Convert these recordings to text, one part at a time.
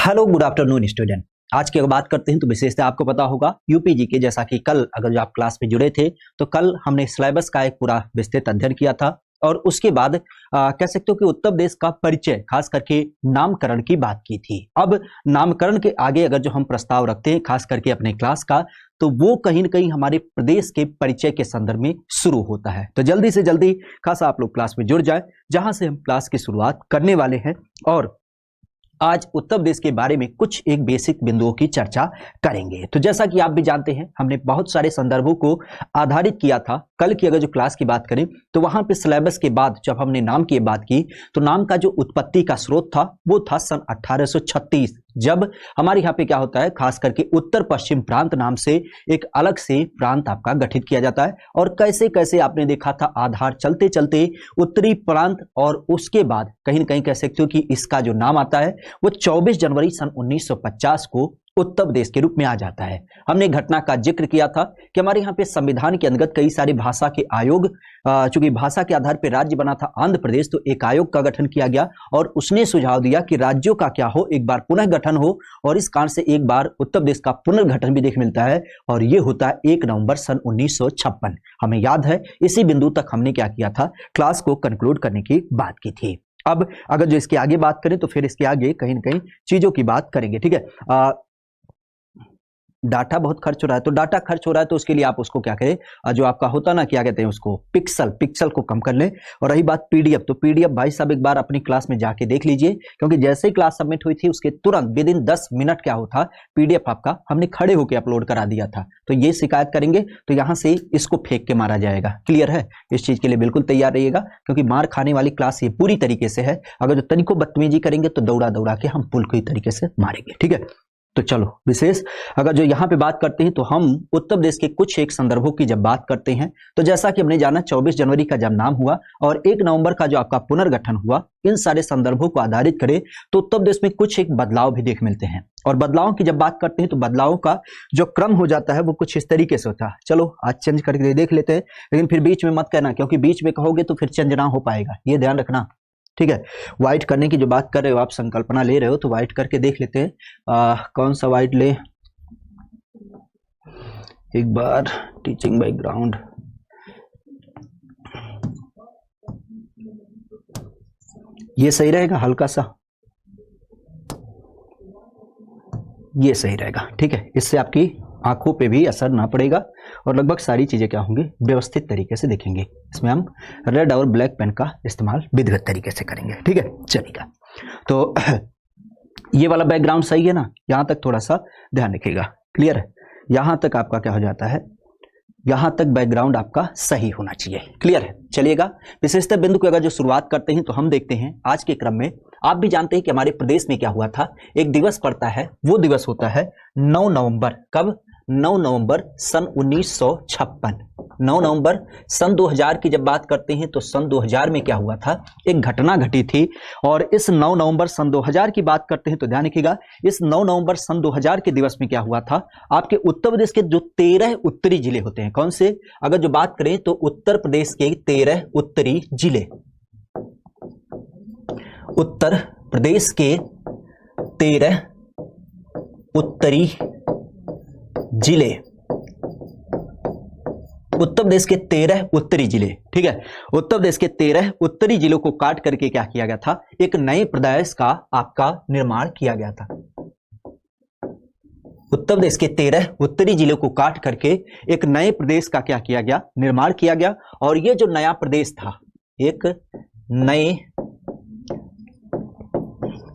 Hello good afternoon student. आज की अगर बात करते हैं तो विशेषता आपको पता होगा यूपीजी के, जैसा कि कल अगर जो आप क्लास में जुड़े थे तो कल हमने सिलेबस का एक पूरा विस्तृत अध्ययन किया था और उसके बाद कह सकते हो कि उत्तर प्रदेश का परिचय खास करके नामकरण की बात की थी। अब नामकरण के आगे अगर जो हम प्रस्ताव रखते हैं खास करके अपने क्लास का, तो वो कहीं ना कहीं हमारे प्रदेश के परिचय के संदर्भ में शुरू होता है। तो जल्दी से जल्दी खास आप लोग क्लास में जुड़ जाए, जहां से हम क्लास की शुरुआत करने वाले हैं और आज उत्तर प्रदेश के बारे में कुछ एक बेसिक बिंदुओं की चर्चा करेंगे। तो जैसा कि आप भी जानते हैं, हमने बहुत सारे संदर्भों को आधारित किया था। कल की अगर जो क्लास की बात करें तो वहां पे सिलेबस के बाद जब हमने नाम की बात की तो नाम का जो उत्पत्ति का स्रोत था वो था सन 1836, जब हमारे यहाँ पे क्या होता है, खास करके उत्तर पश्चिम प्रांत नाम से एक अलग से प्रांत आपका गठित किया जाता है। और कैसे कैसे आपने देखा था आधार चलते चलते उत्तरी प्रांत, और उसके बाद कहीं ना कहीं कह सकते हो कि इसका जो नाम आता है वो 24 जनवरी सन 1950 को उत्तर प्रदेश के रूप में आ जाता है। हमने घटना का जिक्र किया था कि हमारे यहाँ पे संविधान के अंतर्गत कई सारे भाषा के आयोग, चूंकि भाषा के आधार पर राज्य बना था आंध्र प्रदेश, तो एक आयोग का गठन किया गया और उसने सुझाव दिया कि राज्यों का क्या हो, एक बार पुनः गठन हो, और इस कारण से एक बार उत्तर प्रदेश का पुनर्गठन भी देखने मिलता है और ये होता है 1 नवंबर सन 1956। हमें याद है इसी बिंदु तक हमने क्या किया था, क्लास को कंक्लूड करने की बात की थी। अब अगर जो इसके आगे बात करें तो फिर इसके आगे कहीं ना कहीं चीजों की बात करेंगे, ठीक है। डाटा बहुत खर्च हो रहा है, तो डाटा खर्च हो रहा है तो उसके लिए आप उसको क्या करें, जो आपका होता ना क्या कहते हैं उसको, पिक्सल को कम कर लें। और रही बात पीडीएफ, तो पीडीएफ भाई साहब एक बार अपनी क्लास में जाके देख लीजिए, क्योंकि जैसे ही क्लास सबमिट हुई थी उसके तुरंत विद इन 10 मिनट क्या होता पीडीएफ आपका हमने खड़े होकर अपलोड करा दिया था। तो ये शिकायत करेंगे तो यहां से इसको फेंक के मारा जाएगा। क्लियर है? इस चीज के लिए बिल्कुल तैयार रहिएगा, क्योंकि मार खाने वाली क्लास ये पूरी तरीके से है। अगर जो तनिको बदतमीजी करेंगे तो दौड़ा दौड़ा के हम पूरी तरीके से मारेंगे, ठीक है। तो चलो विशेष अगर जो यहाँ पे बात करते हैं तो हम उत्तर प्रदेश के कुछ एक संदर्भों की जब बात करते हैं तो जैसा कि हमने जाना 24 जनवरी का जब नाम हुआ और 1 नवंबर का जो आपका पुनर्गठन हुआ, इन सारे संदर्भों को आधारित करें तो उत्तर प्रदेश में कुछ एक बदलाव भी देख मिलते हैं। और बदलावों की जब बात करते हैं तो बदलावों का जो क्रम हो जाता है वो कुछ इस तरीके से होता है। चलो आज चेंज करके देख लेते हैं, लेकिन फिर बीच में मत कहना, क्योंकि बीच में कहोगे तो फिर चेंज ना हो पाएगा, ये ध्यान रखना, ठीक है। व्हाइट करने की जो बात कर रहे हो आप, संकल्पना ले रहे हो तो व्हाइट करके देख लेते हैं। कौन सा व्हाइट ले, एक बार टीचिंग बैकग्राउंड, ये सही रहेगा, हल्का सा ये सही रहेगा, ठीक है। इससे आपकी आंखों पे भी असर ना पड़ेगा और लगभग सारी चीजें क्या होंगी, व्यवस्थित तरीके से देखेंगे। इसमें हम रेड और ब्लैक पेन का इस्तेमाल विधिवत तरीके से करेंगे, ठीक है, चलेगा। तो ये वाला बैकग्राउंड सही है ना, यहां तक थोड़ा सा ध्यान रखिएगा। क्लियर है? यहां तक आपका क्या हो जाता है, यहां तक बैकग्राउंड आपका सही होना चाहिए। क्लियर है? चलिएगा, विशेषता बिंदु की अगर जो शुरुआत करते हैं तो हम देखते हैं आज के क्रम में, आप भी जानते हैं कि हमारे प्रदेश में क्या हुआ था, एक दिवस पड़ता है, वो दिवस होता है 9 नवंबर। कब? 9 नवंबर सन 1956। 9 नवंबर सन 2000 की जब बात करते हैं तो सन 2000 में क्या हुआ था, एक घटना घटी थी। और इस 9 नवंबर सन 2000 की बात करते हैं तो ध्यान रखिएगा, इस 9 नवंबर सन 2000 के दिवस में क्या हुआ था, आपके उत्तर प्रदेश के जो 13 उत्तरी जिले होते हैं, कौन से, अगर जो बात करें तो उत्तर प्रदेश के 13 उत्तरी जिले, उत्तर प्रदेश के 13 उत्तरी जिले, उत्तर प्रदेश के 13 उत्तरी जिले, ठीक है। उत्तर प्रदेश के 13 उत्तरी जिलों को काट करके क्या किया गया था, एक नए प्रदेश का आपका निर्माण किया गया था। उत्तर प्रदेश के 13 उत्तरी जिलों को काट करके एक नए प्रदेश का क्या किया गया, निर्माण किया गया। और ये जो नया प्रदेश था, एक नए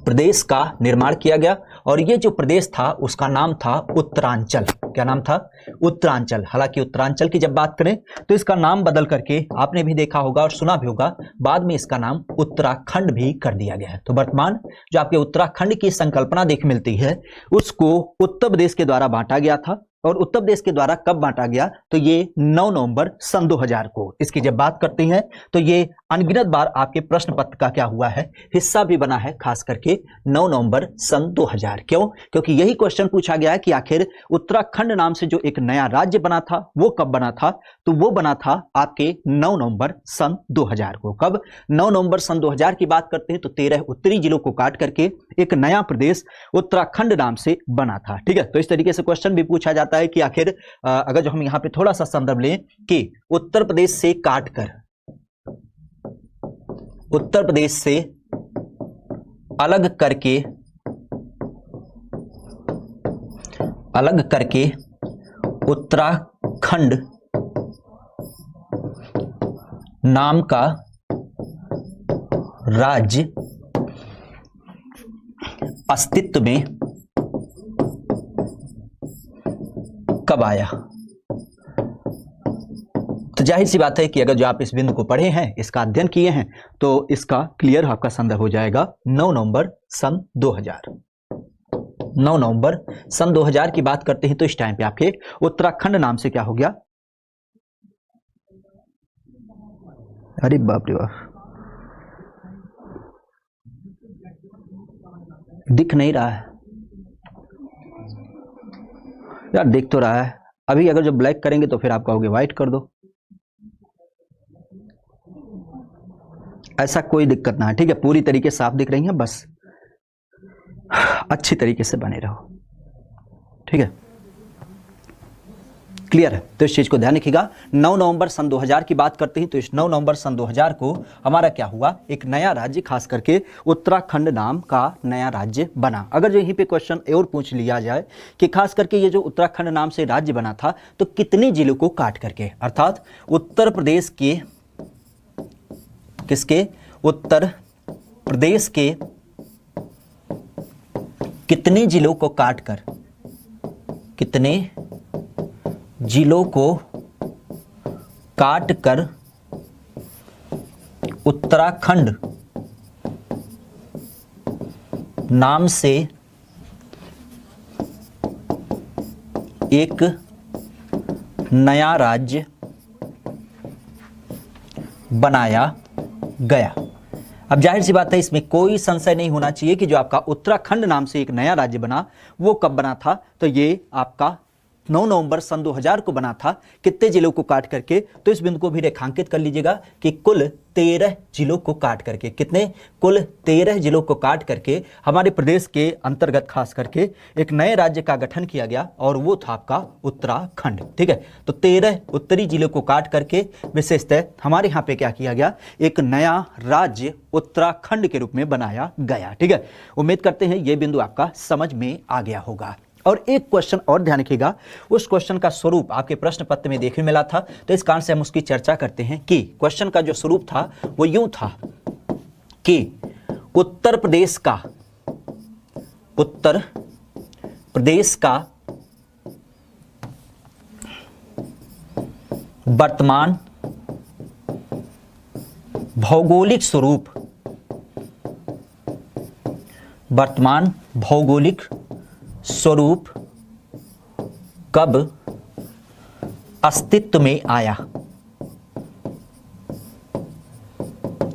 प्रदेश का निर्माण किया गया और ये जो प्रदेश था उसका नाम था उत्तरांचल। क्या नाम था? उत्तरांचल। हालांकि उत्तरांचल की जब बात करें तो इसका नाम बदल करके आपने भी देखा होगा और सुना भी होगा, बाद में इसका नाम उत्तराखंड भी कर दिया गया है। तो वर्तमान जो आपके उत्तराखंड की संकल्पना देख मिलती है उसको उत्तर प्रदेश के द्वारा बांटा गया था और उत्तर प्रदेश के द्वारा कब बांटा गया, तो ये 9 नवंबर सन 2000 को। इसकी जब बात करते हैं तो ये अनगिनत बार आपके प्रश्न पत्र का क्या हुआ है, हिस्सा भी बना है, खास करके 9 नवंबर सन 2000। क्यों? क्योंकि यही क्वेश्चन पूछा गया है कि आखिर उत्तराखंड नाम से जो एक नया राज्य बना था वो कब बना था, तो वो बना था आपके 9 नवंबर सन 2000 को। कब? 9 नवंबर सन 2000 की बात करते हैं तो 13 उत्तरी जिलों को काट करके एक नया प्रदेश उत्तराखंड नाम से बना था। ठीक है, तो इस तरीके से क्वेश्चन भी पूछा जाता है कि आखिर अगर जो हम यहां पे थोड़ा सा संदर्भ लें कि उत्तर प्रदेश से काटकर, उत्तर प्रदेश से अलग करके उत्तराखंड नाम का राज्य अस्तित्व में कब आया। तो जाहिर सी बात है कि अगर जो आप इस बिंदु को पढ़े हैं, इसका अध्ययन किए हैं, तो इसका क्लियर आपका संदर्भ हो जाएगा 9 नवंबर सन 2000। 9 नवंबर सन 2000 की बात करते हैं तो इस टाइम पे आपके उत्तराखंड नाम से क्या हो गया, अरे बाप रे बाप, दिख नहीं रहा है यार, दिख तो रहा है। अभी अगर जो ब्लैक करेंगे तो फिर आप कहोगे व्हाइट कर दो, ऐसा कोई दिक्कत ना है। ठीक है, पूरी तरीके से साफ दिख रही है, बस अच्छी तरीके से बने रहो। ठीक है, क्लियर है? तो इस चीज को ध्यान रखिएगा। 9 नवंबर सन 2000 की बात करते हैं तो इस 9 नवंबर सन 2000 को हमारा क्या हुआ, एक नया राज्य, खास करके उत्तराखंड नाम का नया राज्य बना। अगर जो यहीं पे क्वेश्चन और पूछ लिया जाए कि खास करके ये जो उत्तराखंड नाम से राज्य बना था तो कितने जिलों को काट करके, अर्थात उत्तर प्रदेश के, किसके, उत्तर प्रदेश के कितने जिलों को काटकर, कितने जिलों को काटकर उत्तराखंड नाम से एक नया राज्य बनाया गया। अब जाहिर सी बात है, इसमें कोई संशय नहीं होना चाहिए कि जो आपका उत्तराखंड नाम से एक नया राज्य बना वो कब बना था, तो ये आपका 9 नवंबर सन 2000 को बना था। कितने जिलों को काट करके, तो इस बिंदु को भी रेखांकित कर लीजिएगा कि कुल 13 जिलों को काट करके, कितने, कुल 13 जिलों को काट करके हमारे प्रदेश के अंतर्गत खास करके एक नए राज्य का गठन किया गया और वो था आपका उत्तराखंड। ठीक है, तो 13 उत्तरी जिलों को काट करके विशेषतः हमारे यहाँ पे क्या किया गया, एक नया राज्य उत्तराखंड के रूप में बनाया गया। ठीक है, उम्मीद करते हैं ये बिंदु आपका समझ में आ गया होगा। और एक क्वेश्चन और ध्यान रखिएगा, उस क्वेश्चन का स्वरूप आपके प्रश्न पत्र में देखने मिला था, तो इस कारण से हम उसकी चर्चा करते हैं कि क्वेश्चन का जो स्वरूप था वो यूं था कि उत्तर प्रदेश का वर्तमान भौगोलिक स्वरूप कब अस्तित्व में आया।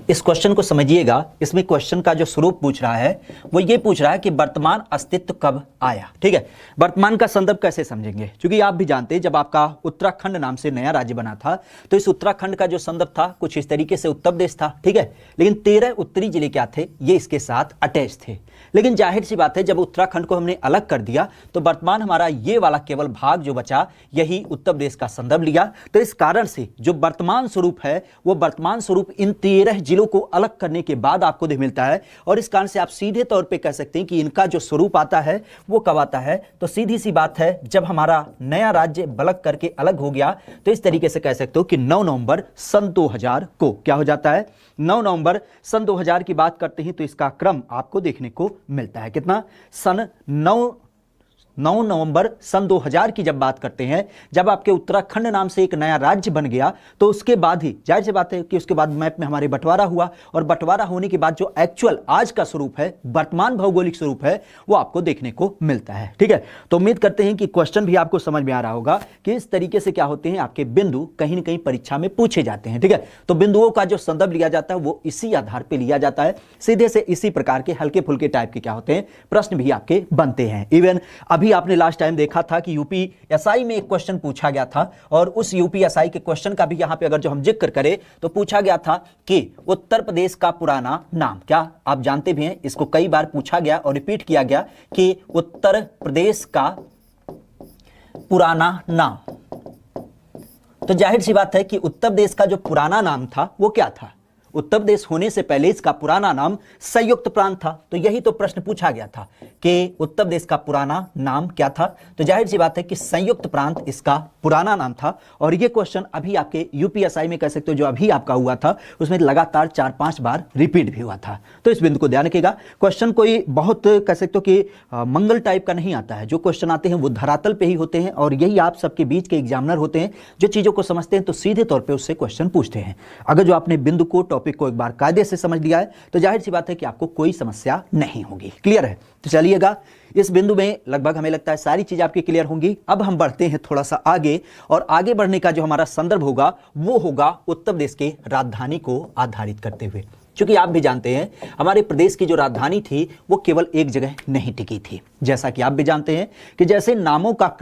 इस क्वेश्चन को समझिएगा, इसमें क्वेश्चन का जो स्वरूप पूछ रहा है वो ये पूछ रहा है कि वर्तमान अस्तित्व कब आया। ठीक है, वर्तमान का संदर्भ कैसे समझेंगे, क्योंकि आप भी जानते हैं जब आपका उत्तराखंड नाम से नया राज्य बना था तो इस उत्तराखंड का जो संदर्भ था कुछ इस तरीके से उत्तर प्रदेश था। ठीक है, लेकिन 13 उत्तरी जिले क्या थे, ये इसके साथ अटैच थे। लेकिन जाहिर सी बात है जब उत्तराखंड को हमने अलग कर दिया तो वर्तमान हमारा ये वाला केवल भाग जो बचा यही उत्तर प्रदेश का संदर्भ लिया। तो इस कारण से जो वर्तमान स्वरूप है वो वर्तमान स्वरूप इन 13 जिलों को अलग करने के बाद आपको मिलता है। और इस कारण से आप सीधे तौर पे कह सकते हैं कि इनका जो स्वरूप आता है वो कब आता है, तो सीधी सी बात है जब हमारा नया राज्य बलक करके अलग हो गया। तो इस तरीके से कह सकते हो कि 9 नवंबर सन 2000 को क्या हो जाता है, 9 नवंबर सन 2000 की बात करते हैं तो इसका क्रम आपको देखने को मिलता है कितना, सन 9 9 नवंबर सन 2000 की जब बात करते हैं, जब आपके उत्तराखंड नाम से एक नया राज्य बन गया, तो उसके बाद ही जाहिर सी बात है कि उसके बाद मैप में हमारे बंटवारा हुआ, और बंटवारा होने के बाद जो एक्चुअल आज का स्वरूप है, वर्तमान भौगोलिक स्वरूप है, वो आपको देखने को मिलता है। ठीक है, तो उम्मीद करते हैं कि क्वेश्चन भी आपको समझ में आ रहा होगा कि इस तरीके से क्या होते हैं आपके बिंदु कहीं ना कहीं परीक्षा में पूछे जाते हैं। ठीक है, तो बिंदुओं का जो संदर्भ लिया जाता है वो इसी आधार पर लिया जाता है, सीधे से इसी प्रकार के हल्के फुल्के टाइप के क्या होते हैं प्रश्न भी आपके बनते हैं। इवन अभी आपने लास्ट टाइम देखा था कि यूपीएसआई में एक क्वेश्चन पूछा गया था, और उस यूपीएसआई के क्वेश्चन का भी यहां पे अगर जो हम जिक्र करें तो पूछा गया था कि उत्तर प्रदेश का पुराना नाम क्या। आप जानते भी हैं, इसको कई बार पूछा गया और रिपीट किया गया कि उत्तर प्रदेश का पुराना नाम। तो जाहिर सी बात है कि उत्तर प्रदेश का जो पुराना नाम था वो क्या था। उत्तर प्रदेश होने से पहले इसका पुराना नाम संयुक्त प्रांत था। तो यही तो प्रश्न पूछा गया था कि उत्तर प्रदेश का पुराना नाम क्या था। तो जाहिर सी बात है कि संयुक्त प्रांत इसका पुराना नाम था। और यह क्वेश्चन अभी आपके यूपीएसआई में कह सकते हो जो अभी आपका हुआ था, उसमें लगातार 4-5 बार रिपीट भी हुआ था। तो इस बिंदु को ध्यान रखिएगा। क्वेश्चन कोई बहुत कह सकते हो कि मंगल टाइप का नहीं आता है। जो क्वेश्चन आते हैं वो धरातल पे ही होते हैं, और यही आप सबके बीच के एग्जामिनर होते हैं जो चीजों को समझते हैं तो सीधे तौर पर उससे क्वेश्चन पूछते हैं। अगर जो आपने बिंदु को टॉपिक को एक बार कायदे से समझ लिया है तो जाहिर सी बात है कि आपको कोई समस्या नहीं होगी। क्लियर है? तो चलिएगा, इस बिंदु में लगभग हमें लगता है सारी चीज आपकी क्लियर होंगी। अब हम बढ़ते हैं थोड़ा सा आगे, और आगे बढ़ने का जो हमारा संदर्भ होगा वो होगा उत्तर प्रदेश के राजधानी को आधारित करते हुए। क्योंकि आप भी जानते हैं हमारे प्रदेश की जो राजधानी थी वो केवल एक जगह नहीं टिकी थी। जैसा कि आप भी जानते हैं कि जैसे नामों का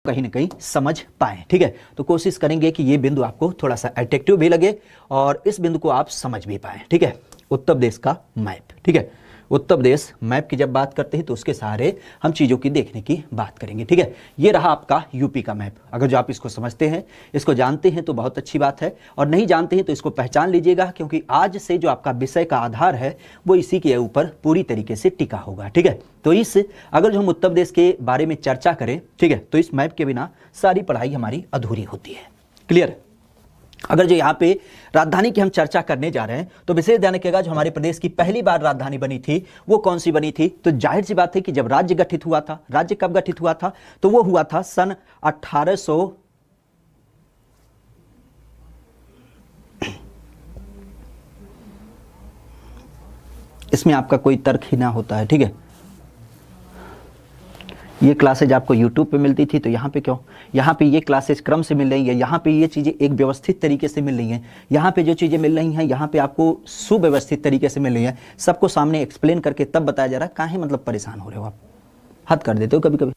कहीं ना कहीं समझ पाए। ठीक है, तो कोशिश करेंगे कि ये बिंदु आपको थोड़ा सा अट्रैक्टिव भी लगे और इस बिंदु को आप समझ भी पाए। ठीक है, उत्तर प्रदेश का मैप। ठीक है, उत्तर प्रदेश मैप की जब बात करते हैं तो उसके सहारे हम चीज़ों की देखने की बात करेंगे। ठीक है, ये रहा आपका यूपी का मैप। अगर जो आप इसको समझते हैं, इसको जानते हैं तो बहुत अच्छी बात है, और नहीं जानते हैं तो इसको पहचान लीजिएगा, क्योंकि आज से जो आपका विषय का आधार है वो इसी के ऊपर पूरी तरीके से टिका होगा। ठीक है, तो इस अगर जो हम उत्तर प्रदेश के बारे में चर्चा करें, ठीक है, तो इस मैप के बिना सारी पढ़ाई हमारी अधूरी होती है। क्लियर? अगर जो यहाँ पे राजधानी की हम चर्चा करने जा रहे हैं तो विशेष ध्यान रखिएगा, जो हमारे प्रदेश की पहली बार राजधानी बनी थी वो कौन सी बनी थी। तो जाहिर सी बात है कि जब राज्य गठित हुआ था, राज्य कब गठित हुआ था, तो वो हुआ था सन 1800 इसमें आपका कोई तर्क ही ना होता है। ठीक है, ये क्लासेज आपको YouTube पे मिलती थी, तो यहाँ पे क्यों, यहाँ पे ये क्लासेज क्रम से मिल रही है, यहाँ पे ये चीज़ें एक व्यवस्थित तरीके से मिल रही हैं, यहाँ पे जो चीज़ें मिल रही हैं यहाँ पे आपको सुव्यवस्थित तरीके से मिल रही हैं, सबको सामने एक्सप्लेन करके तब बताया जा रहा है। काहे मतलब परेशान हो रहे हो आप, हद कर देते हो कभी कभी।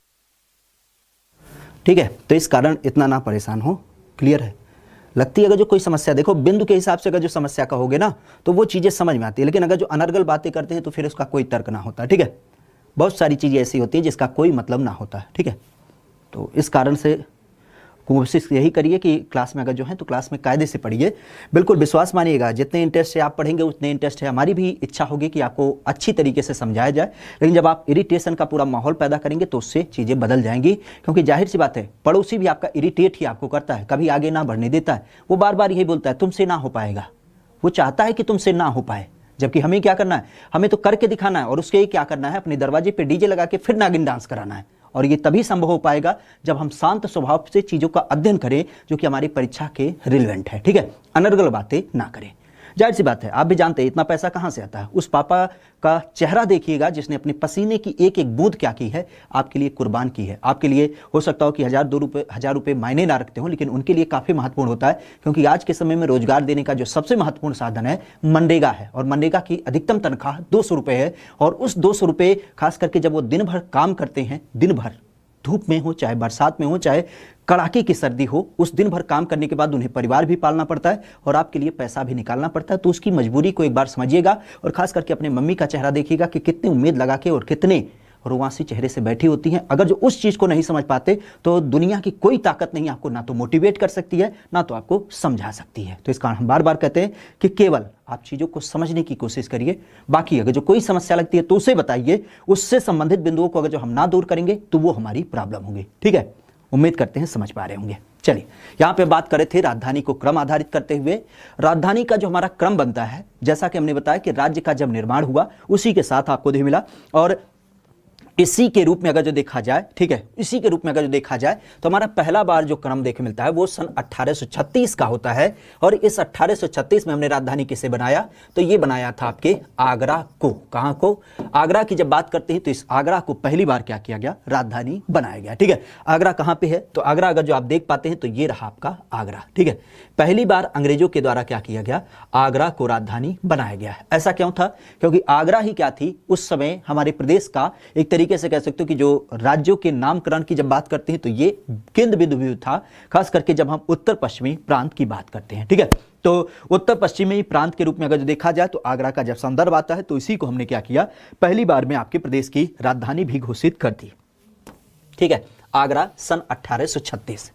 ठीक है, तो इस कारण इतना ना परेशान हो। क्लियर है? लगती है अगर जो कोई समस्या, देखो बिंदु के हिसाब से अगर जो समस्या कहोगे ना तो वो चीज़ें समझ में आती है, लेकिन अगर जो अनर्गल बातें करते हैं तो फिर उसका कोई तर्क ना होता। ठीक है, बहुत सारी चीज़ें ऐसी होती है जिसका कोई मतलब ना होता है। ठीक है, तो इस कारण से कोशिश यही करिए कि क्लास में अगर जो है तो क्लास में कायदे से पढ़िए। बिल्कुल विश्वास मानिएगा, जितने इंटरेस्ट से आप पढ़ेंगे उतने इंटरेस्ट है, हमारी भी इच्छा होगी कि आपको अच्छी तरीके से समझाया जाए, लेकिन जब आप इरिटेशन का पूरा माहौल पैदा करेंगे तो उससे चीज़ें बदल जाएंगी। क्योंकि जाहिर सी बात है, पड़ोसी भी आपका इरिटेट ही आपको करता है, कभी आगे ना बढ़ने देता है। वो बार बार यही बोलता है तुमसे ना हो पाएगा, वो चाहता है कि तुमसे ना हो पाए, जबकि हमें क्या करना है, हमें तो करके दिखाना है, और उसके क्या करना है, अपने दरवाजे पे डीजे लगा के फिर नागिन डांस कराना है। और ये तभी संभव हो पाएगा जब हम शांत स्वभाव से चीज़ों का अध्ययन करें जो कि हमारी परीक्षा के रिलेवेंट है। ठीक है, अनर्गल बातें ना करें। जाहिर सी बात है, आप भी जानते हैं इतना पैसा कहाँ से आता है। उस पापा का चेहरा देखिएगा जिसने अपने पसीने की एक एक बूंद क्या की है, आपके लिए कुर्बान की है। आपके लिए हो सकता हो कि 1000 रुपये मायने ना रखते हो, लेकिन उनके लिए काफ़ी महत्वपूर्ण होता है, क्योंकि आज के समय में रोजगार देने का जो सबसे महत्वपूर्ण साधन है मनरेगा है, और मनरेगा की अधिकतम तनख्वाह 200 रुपये है। और उस 200 रुपये खास करके जब वो दिन भर काम करते हैं, दिन भर धूप में हो चाहे बरसात में हो चाहे कड़ाके की सर्दी हो, उस दिन भर काम करने के बाद उन्हें परिवार भी पालना पड़ता है और आपके लिए पैसा भी निकालना पड़ता है। तो उसकी मजबूरी को एक बार समझिएगा, और खास करके अपने मम्मी का चेहरा देखिएगा कि कितनी उम्मीद लगा के और कितने रुआसी चेहरे से बैठी होती हैं। अगर जो उस चीज़ को नहीं समझ पाते तो दुनिया की कोई ताकत नहीं आपको ना तो मोटिवेट कर सकती है ना तो आपको समझा सकती है। तो इस कारण हम बार बार कहते हैं कि केवल आप चीज़ों को समझने की कोशिश करिए। बाकी अगर जो कोई समस्या लगती है तो उसे बताइए, उससे संबंधित बिंदुओं को अगर जो हम ना दूर करेंगे तो वो हमारी प्रॉब्लम होगी। ठीक है, उम्मीद करते हैं समझ पा रहे होंगे। चलिए, यहाँ पे बात कर रहे थे राजधानी को क्रम आधारित करते हुए। राजधानी का जो हमारा क्रम बनता है, जैसा कि हमने बताया कि राज्य का जब निर्माण हुआ उसी के साथ आपको देखने मिला, और इसी के रूप में अगर जो देखा जाए, ठीक है, इसी के रूप में अगर जो देखा जाए तो हमारा पहला बार जो क्रम देखने मिलता है वो सन 1836 का होता है। और इस 1836 में हमने राजधानी किसे बनाया, तो ये बनाया था आपके आगरा को। कहां को? आगरा की जब बात करते हैं तो इस आगरा को पहली बार क्या किया गया, राजधानी बनाया गया। ठीक है, आगरा कहां पे है, तो आगरा अगर जो आप देख पाते हैं तो ये रहा आपका आगरा। ठीक है, पहली बार अंग्रेजों के द्वारा क्या किया गया, आगरा को राजधानी बनाया गया। ऐसा क्यों था, क्योंकि आगरा ही क्या थी उस समय हमारे प्रदेश का, एक तरीके से कह सकते हो कि जो राज्यों के नामकरण की जब बात करते हैं तो ये केंद्र बिंदु भी था, खास करके जब हम उत्तर पश्चिमी प्रांत की बात करते हैं। ठीक है, तो उत्तर पश्चिमी प्रांत के रूप में अगर जो देखा जाए तो आगरा का जब संदर्भ आता है तो इसी को हमने क्या किया, पहली बार में आपके प्रदेश की राजधानी भी घोषित कर दी। ठीक है, आगरा सन 1836।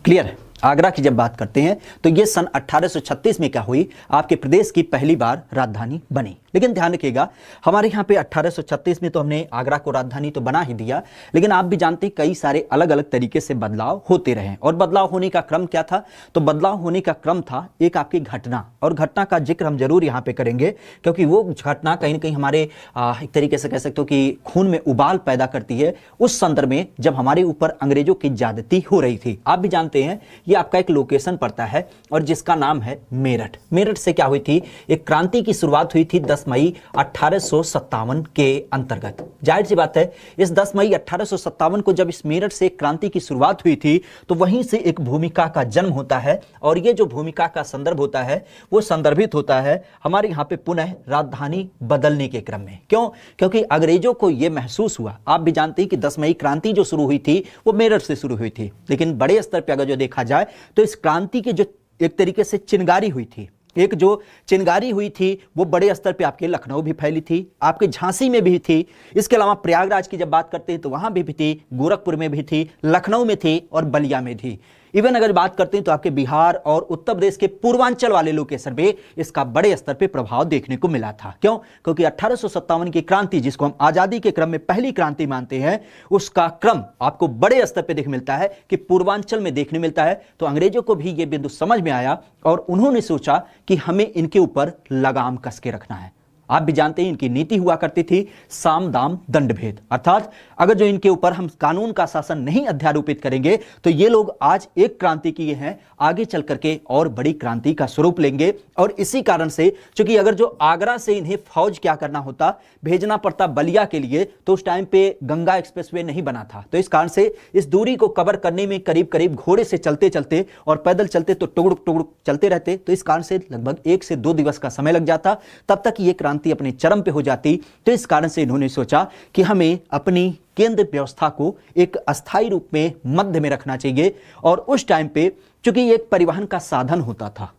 क्लियर है, आगरा की जब बात करते हैं तो ये सन 1836 में क्या हुई, आपके प्रदेश की पहली बार राजधानी बनी। लेकिन ध्यान रखिएगा, हमारे यहाँ पे 1836 में तो हमने आगरा को राजधानी तो बना ही दिया, लेकिन आप भी जानते हैं कई सारे अलग अलग तरीके से बदलाव होते रहे। और बदलाव होने का क्रम क्या था, तो बदलाव होने का क्रम था एक आपकी घटना, और घटना का जिक्र हम जरूर यहाँ पे करेंगे, क्योंकि वो घटना कहीं ना कहीं हमारे एक तरीके से कह सकते हो कि खून में उबाल पैदा करती है उस संदर्भ में जब हमारे ऊपर अंग्रेजों की ज्यादती हो रही थी। आप भी जानते हैं ये आपका एक लोकेशन पड़ता है और जिसका नाम है मेरठ। मेरठ से क्या हुई थी, एक क्रांति की शुरुआत हुई थी 10 मई 1857 के अंतर्गत। जाहिर सी बात है, इस 10 मई 1857 को जब इस मेरठ से क्रांति की शुरुआत हुई थी तो वहीं से एक भूमिका का जन्म होता है, और ये जो भूमिका का संदर्भ होता है वो संदर्भित होता है हमारे यहाँ पे पुनः राजधानी बदलने के क्रम में। क्यों? क्योंकि अंग्रेजों को यह महसूस हुआ, आप भी जानते हैं कि 10 मई क्रांति जो शुरू हुई थी वो मेरठ से शुरू हुई थी, लेकिन बड़े स्तर पर अगर जो देखा जाए तो इस क्रांति की जो एक तरीके से चिनगारी हुई थी, एक जो चिनगारी हुई थी वो बड़े स्तर पे आपके लखनऊ भी फैली थी, आपके झांसी में भी थी, इसके अलावा प्रयागराज की जब बात करते हैं तो वहां भी थी, गोरखपुर में भी थी, लखनऊ में थी और बलिया में थी। इवन अगर बात करते हैं तो आपके बिहार और उत्तर प्रदेश के पूर्वांचल वाले लोकेशन पे इसका बड़े स्तर पे प्रभाव देखने को मिला था। क्यों? क्योंकि 1857 की क्रांति, जिसको हम आजादी के क्रम में पहली क्रांति मानते हैं, उसका क्रम आपको बड़े स्तर पे देखने मिलता है कि पूर्वांचल में देखने मिलता है। तो अंग्रेजों को भी यह बिंदु समझ में आया और उन्होंने सोचा कि हमें इनके ऊपर लगाम कस के रखना है। आप भी जानते हैं इनकी नीति हुआ करती थी साम दाम दंड भेद, अर्थात अगर जो इनके ऊपर हम कानून का शासन नहीं अध्यारोपित करेंगे तो ये लोग आज एक क्रांति किए हैं, आगे चल करके और बड़ी क्रांति का स्वरूप लेंगे। और इसी कारण से चूंकि अगर जो आगरा से इन्हें फौज क्या करना होता, भेजना पड़ता बलिया के लिए, तो उस टाइम पे गंगा एक्सप्रेसवे नहीं बना था, तो इस कारण से इस दूरी को कवर करने में करीब करीब घोड़े से चलते चलते और पैदल चलते तो टुगड़ुक टुगड़ुक चलते रहते, तो इस कारण से लगभग 1 से 2 दिवस का समय लग जाता, तब तक ये अपने चरम पे हो जाती। तो इस कारण से इन्होंने सोचा कि हमें अपनी केंद्र व्यवस्था को एक अस्थायी रूप में मध्य में रखना चाहिए। और उस टाइम पे चूंकि एक परिवहन का साधन होता था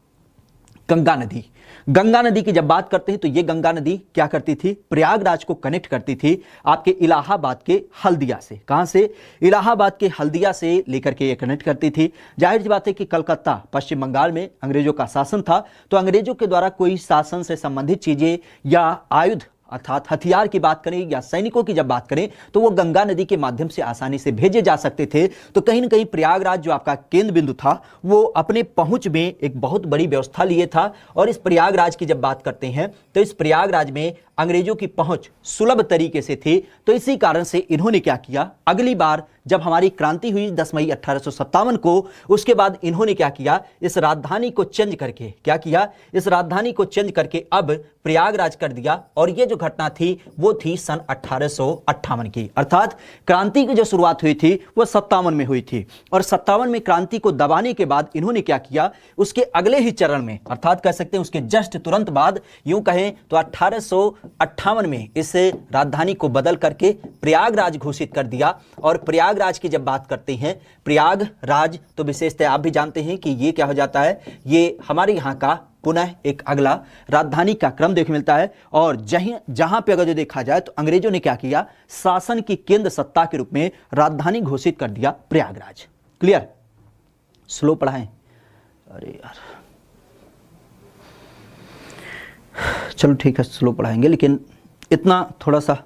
गंगा नदी, गंगा नदी की जब बात करते हैं तो ये गंगा नदी क्या करती थी, प्रयागराज को कनेक्ट करती थी आपके इलाहाबाद के हल्दिया से। कहां से? इलाहाबाद के हल्दिया से लेकर के ये कनेक्ट करती थी। जाहिर सी बात है कि कलकत्ता पश्चिम बंगाल में अंग्रेजों का शासन था, तो अंग्रेजों के द्वारा कोई शासन से संबंधित चीजें या आयुध अर्थात हथियार की बात करें या सैनिकों की जब बात करें तो वो गंगा नदी के माध्यम से आसानी से भेजे जा सकते थे। तो कहीं ना कहीं प्रयागराज जो आपका केंद्र बिंदु था वो अपने पहुंच में एक बहुत बड़ी व्यवस्था लिए था। और इस प्रयागराज की जब बात करते हैं तो इस प्रयागराज में अंग्रेजों की पहुंच सुलभ तरीके से थी। तो इसी कारण से इन्होंने क्या किया, अगली बार जब हमारी क्रांति हुई 10 मई 1857 को, उसके बाद इन्होंने क्या किया, इस राजधानी को चेंज करके क्या किया, इस राजधानी को चेंज करके अब प्रयागराज कर दिया। और ये जो घटना थी वो थी सन 1858 की, अर्थात क्रांति की जो शुरुआत हुई थी वो 57 में हुई थी। और 57 में क्रांति को दबाने के बाद इन्होंने क्या किया, उसके अगले ही चरण में अर्थात कह सकते हैं उसके जस्ट तुरंत बाद, यूं कहें तो 1858 में इस राजधानी को बदल करके प्रयागराज घोषित कर दिया। और प्रयागराज की जब बात करते हैं, प्रयागराज तो विशेषतः आप भी जानते हैं कि ये क्या हो जाता है, ये हमारे यहाँ का पुनः एक अगला राजधानी का क्रम देखने मिलता है। और जहां पे अगर जो देखा जाए तो अंग्रेजों ने क्या किया, शासन की केंद्र सत्ता के रूप में राजधानी घोषित कर दिया प्रयागराज। क्लियर? स्लो पढ़ाएं, अरे यार चलो ठीक है, स्लो पढ़ाएंगे, लेकिन इतना थोड़ा सा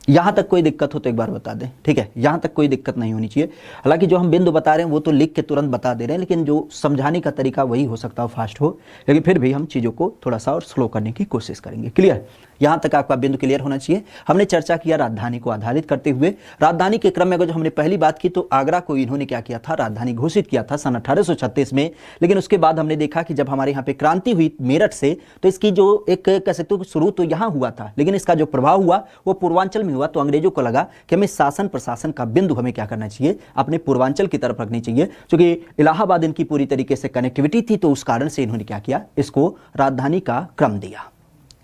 यहाँ तक कोई दिक्कत हो तो एक बार बता दें, ठीक है? यहाँ तक कोई दिक्कत नहीं होनी चाहिए। हालांकि जो हम बिंदु बता रहे हैं वो तो लिख के तुरंत बता दे रहे हैं, लेकिन जो समझाने का तरीका वही हो सकता है फास्ट हो, लेकिन फिर भी हम चीज़ों को थोड़ा सा और स्लो करने की कोशिश करेंगे। क्लियर? यहाँ तक आपका बिंदु क्लियर होना चाहिए। हमने चर्चा किया राजधानी को आधारित करते हुए। राजधानी के क्रम में अगर जो हमने पहली बात की तो आगरा को इन्होंने क्या किया था, राजधानी घोषित किया था सन 1836 में। लेकिन उसके बाद हमने देखा कि जब हमारे यहाँ पे क्रांति हुई मेरठ से, तो इसकी जो एक कह सकते हो शुरू तो यहाँ हुआ था, लेकिन इसका जो प्रभाव हुआ वो पूर्वांचल में हुआ। तो अंग्रेजों को लगा कि हमें शासन प्रशासन का बिंदु हमें क्या करना चाहिए, अपने पूर्वांचल की तरफ रखनी चाहिए, क्योंकि इलाहाबाद इनकी पूरी तरीके से कनेक्टिविटी थी। तो उस कारण से इन्होंने क्या किया, इसको राजधानी का क्रम दिया।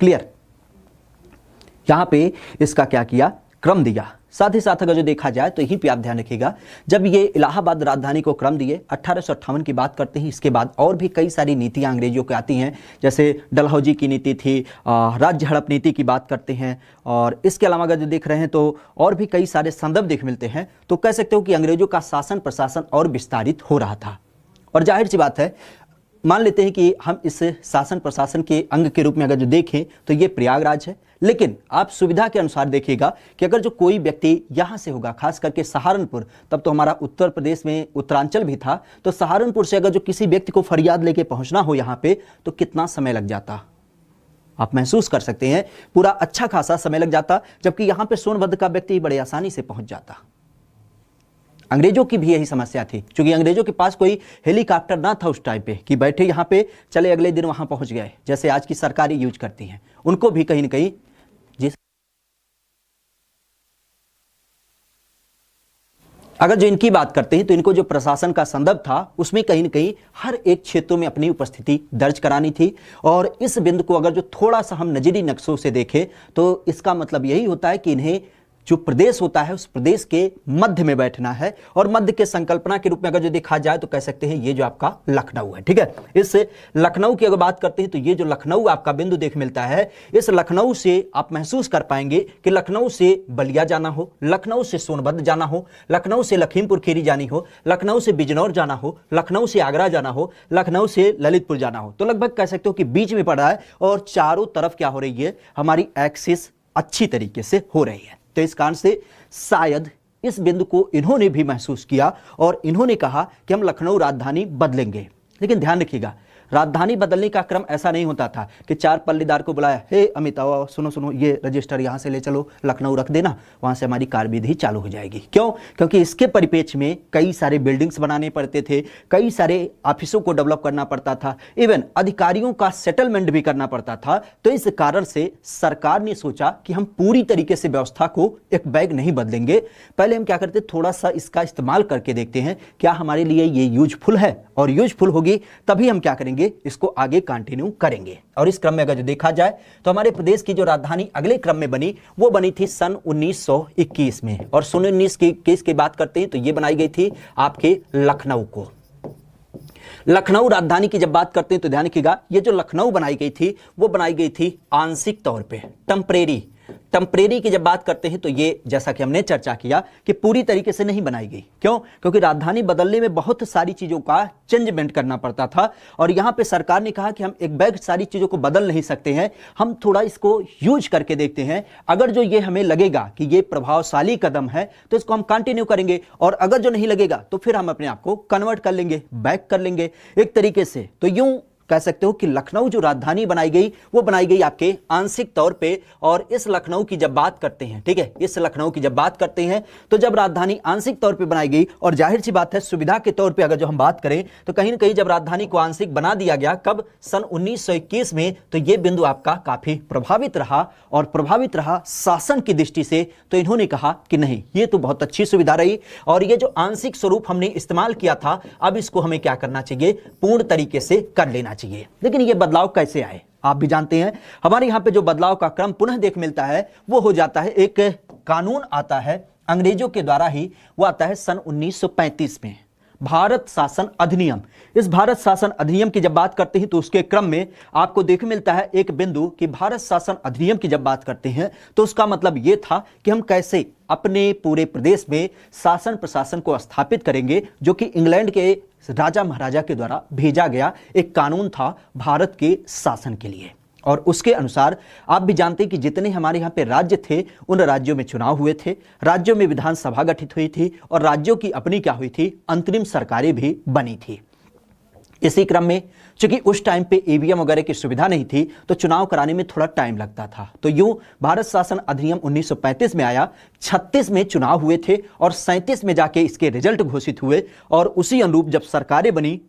क्लियर? यहां पे इसका क्या किया, क्रम दिया। साथ ही साथ अगर जो देखा जाए तो यहीं पे आप ध्यान रखिएगा, जब ये इलाहाबाद राजधानी को क्रम दिए 1858 की बात करते हैं, इसके बाद और भी कई सारी नीतियां अंग्रेजों की आती हैं, जैसे डलहौजी की नीति थी, राज्य हड़प नीति की बात करते हैं, और इसके अलावा अगर जो देख रहे हैं तो और भी कई सारे संदर्भ देख मिलते हैं। तो कह सकते हो कि अंग्रेजों का शासन प्रशासन और विस्तारित हो रहा था। और जाहिर सी बात है, मान लेते हैं कि हम इस शासन प्रशासन के अंग के रूप में अगर जो देखें तो ये प्रयागराज है, लेकिन आप सुविधा के अनुसार देखिएगा कि अगर जो कोई व्यक्ति यहां से होगा, खास करके सहारनपुर, तब तो हमारा उत्तर प्रदेश में उत्तरांचल भी था, तो सहारनपुर से अगर जो किसी व्यक्ति को फरियाद लेके पहुंचना हो यहां पे, तो कितना समय लग जाता, आप महसूस कर सकते हैं, पूरा अच्छा खासा समय लग जाता। जबकि यहां पे सोनभद्र का व्यक्ति बड़े आसानी से पहुंच जाता। अंग्रेजों की भी यही समस्या थी, क्योंकि अंग्रेजों के पास कोई हेलीकॉप्टर ना था उस टाइम पे कि बैठे यहाँ पे चले अगले दिन वहां पहुंच गए, जैसे आज की सरकारें यूज करती हैं। उनको भी कहीं ना कहीं जिस अगर जो इनकी बात करते हैं तो इनको जो प्रशासन का संदर्भ था उसमें कहीं ना कहीं हर एक क्षेत्रों में अपनी उपस्थिति दर्ज करानी थी। और इस बिंदु को अगर जो थोड़ा सा हम नजरी नक्शों से देखें तो इसका मतलब यही होता है कि इन्हें जो प्रदेश होता है उस प्रदेश के मध्य में बैठना है। और मध्य के संकल्पना के रूप में अगर जो देखा जाए तो कह सकते हैं ये जो आपका लखनऊ है, ठीक है? इस लखनऊ की अगर बात करते हैं तो ये जो लखनऊ आपका बिंदु देख मिलता है, इस लखनऊ से आप महसूस कर पाएंगे कि लखनऊ से बलिया जाना हो, लखनऊ से सोनभद्र जाना हो, लखनऊ से लखीमपुर खीरी जानी हो, लखनऊ से बिजनौर जाना हो, लखनऊ से आगरा जाना हो, लखनऊ से ललितपुर जाना हो, तो लगभग कह सकते हो कि बीच में पड़ा है और चारों तरफ क्या हो रही है, हमारी एक्सिस अच्छी तरीके से हो रही है। तो इस कारण से शायद इस बिंदु को इन्होंने भी महसूस किया और इन्होंने कहा कि हम लखनऊ राजधानी बदलेंगे। लेकिन ध्यान रखिएगा, राजधानी बदलने का क्रम ऐसा नहीं होता था कि चार पल्लेदार को बुलाया, हे अमित आओ, सुनो सुनो, ये रजिस्टर यहाँ से ले चलो, लखनऊ रख देना, वहाँ से हमारी कार्यविधि चालू हो जाएगी। क्यों? क्योंकि इसके परिप्रेक्ष्य में कई सारे बिल्डिंग्स बनाने पड़ते थे, कई सारे ऑफिसों को डेवलप करना पड़ता था, इवन अधिकारियों का सेटलमेंट भी करना पड़ता था। तो इस कारण से सरकार ने सोचा कि हम पूरी तरीके से व्यवस्था को एक बैग नहीं बदलेंगे, पहले हम क्या करते, थोड़ा सा इसका इस्तेमाल करके देखते हैं क्या हमारे लिए ये यूजफुल है, और यूजफुल होगी तभी हम क्या करेंगे, इसको आगे कंटिन्यू करेंगे। और इस क्रम में अगर जो देखा जाए तो हमारे प्रदेश की जो राजधानी अगले क्रम में बनी वो बनी थी सन 1921 में। और सन 1921 की बात करते हैं तो ये बनाई गई थी आपके लखनऊ को। लखनऊ राजधानी की जब बात करते हैं तो ध्यान रखिएगा, ये जो लखनऊ बनाई गई थी वो बनाई गई थी आंशिक तौर पे, टेम्परेरी की जब बात करते हैं तो ये जैसा कि हमने चर्चा किया कि पूरी तरीके से नहीं बनाई गई। क्यों? क्योंकि राजधानी बदलने में बहुत सारी चीजों का चेंजमेंट करना पड़ता था। और यहां पे सरकार ने कहा कि हम एक बैग सारी चीजों को बदल नहीं सकते हैं, हम थोड़ा इसको यूज करके देखते हैं, अगर जो ये हमें लगेगा कि ये प्रभावशाली कदम है तो इसको हम कंटिन्यू करेंगे, और अगर जो नहीं लगेगा तो फिर हम अपने आप को कन्वर्ट कर लेंगे, बैक कर लेंगे एक तरीके से। तो यूं कह सकते हो कि लखनऊ जो राजधानी बनाई गई वो बनाई गई आपके आंशिक तौर पे। और इस लखनऊ की जब बात करते हैं, ठीक है, इस लखनऊ की जब बात करते हैं तो जब राजधानी आंशिक तौर पे बनाई गई, और जाहिर सी बात है सुविधा के तौर पे अगर जो हम बात करें तो कहीं ना कहीं जब राजधानी को आंशिक बना दिया गया, कब, सन 1921 में, तो ये बिंदु आपका काफी प्रभावित रहा। और प्रभावित रहा शासन की दृष्टि से, तो इन्होंने कहा कि नहीं, ये तो बहुत अच्छी सुविधा रही, और ये जो आंशिक स्वरूप हमने इस्तेमाल किया था अब इसको हमें क्या करना चाहिए, पूर्ण तरीके से कर लेना चाहिए। लेकिन ये बदलाव कैसे आए आप भी जानते हैं। हमारे यहां पे जो बदलाव का क्रम पुनः देख मिलता है वो हो जाता है, एक कानून आता है अंग्रेजों के द्वारा ही, वो आता है सन 1935 में, भारत शासन अधिनियम। इस भारत शासन अधिनियम की जब बात करते हैं तो उसके क्रम में आपको देख मिलता है एक बिंदु कि भारत शासन अधिनियम की जब बात करते हैं तो उसका मतलब यह था कि हम कैसे अपने पूरे प्रदेश में शासन प्रशासन को स्थापित करेंगे, जो कि इंग्लैंड के राजा महाराजा के द्वारा भेजा गया एक कानून था भारत के शासन के लिए। और उसके अनुसार आप भी जानते हैं कि जितने हमारे यहाँ पे राज्य थे उन राज्यों में चुनाव हुए थे, राज्यों में विधानसभा गठित हुई थी और राज्यों की अपनी क्या हुई थी, अंतरिम सरकारें भी बनी थी। इसी क्रम में चूंकि उस टाइम पे ईवीएम वगैरह की सुविधा नहीं थी तो चुनाव कराने में थोड़ा टाइम लगता था। तो यूं भारत शासन अधिनियम 1935 में आया, 36 में चुनाव हुए थे और 37 में जाके इसके रिजल्ट घोषित हुए और उसी अनुरूप जब सरकारें बनी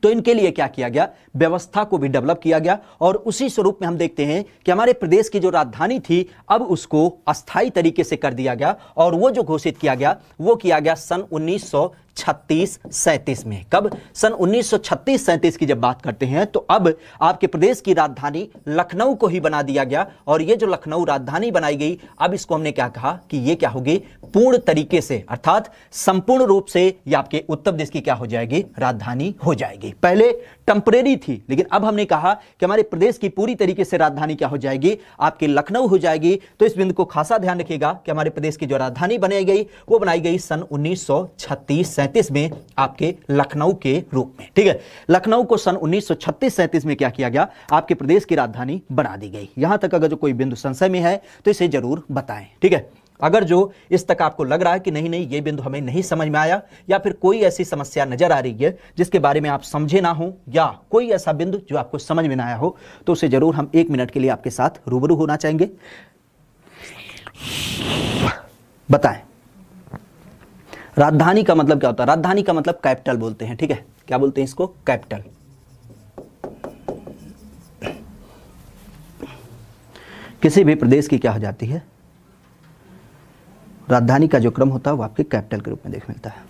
तो इनके लिए क्या किया गया, व्यवस्था को भी डेवलप किया गया। और उसी स्वरूप में हम देखते हैं कि हमारे प्रदेश की जो राजधानी थी अब उसको अस्थायी तरीके से कर दिया गया और वो जो घोषित किया गया वो किया गया सन 1936-37 में। कब? सन 1936-37 की जब बात करते हैं तो अब आपके प्रदेश की राजधानी लखनऊ को ही बना दिया गया। और ये जो लखनऊ राजधानी बनाई गई अब इसको हमने क्या कहा कि ये क्या होगी, पूर्ण तरीके से अर्थात संपूर्ण रूप से ये आपके उत्तर प्रदेश की क्या हो जाएगी, राजधानी हो जाएगी। पहले टेम्परेरी थी लेकिन अब हमने कहा कि हमारे प्रदेश की पूरी तरीके से राजधानी क्या हो जाएगी, आपकी लखनऊ हो जाएगी। तो इस बिंदु को खासा ध्यान रखिएगा कि हमारे प्रदेश की जो राजधानी बनाई गई वो बनाई गई सन 1936-37 में आपके लखनऊ के रूप में। ठीक है, लखनऊ को सन 1936-37 में क्या किया गया, आपके प्रदेश की राजधानी बना दी गई। यहां तक अगर जो कोई बिंदु संशय में है तो इसे जरूर बताएं। ठीक है, अगर जो इस तक आपको लग रहा है कि नहीं नहीं ये बिंदु हमें नहीं समझ में आया या फिर कोई ऐसी समस्या नजर आ रही है जिसके बारे में आप समझे ना हो या कोई ऐसा बिंदु जो आपको समझ में ना आया हो तो उसे जरूर हम 1 मिनट के लिए आपके साथ रूबरू होना चाहेंगे। बताएं, राजधानी का मतलब क्या होता है? राजधानी का मतलब कैपिटल बोलते हैं। ठीक है, क्या बोलते हैं इसको? कैपिटल। किसी भी प्रदेश की क्या हो जाती है, राजधानी का जो क्रम होता है वो आपके कैपिटल के रूप में देख मिलता है।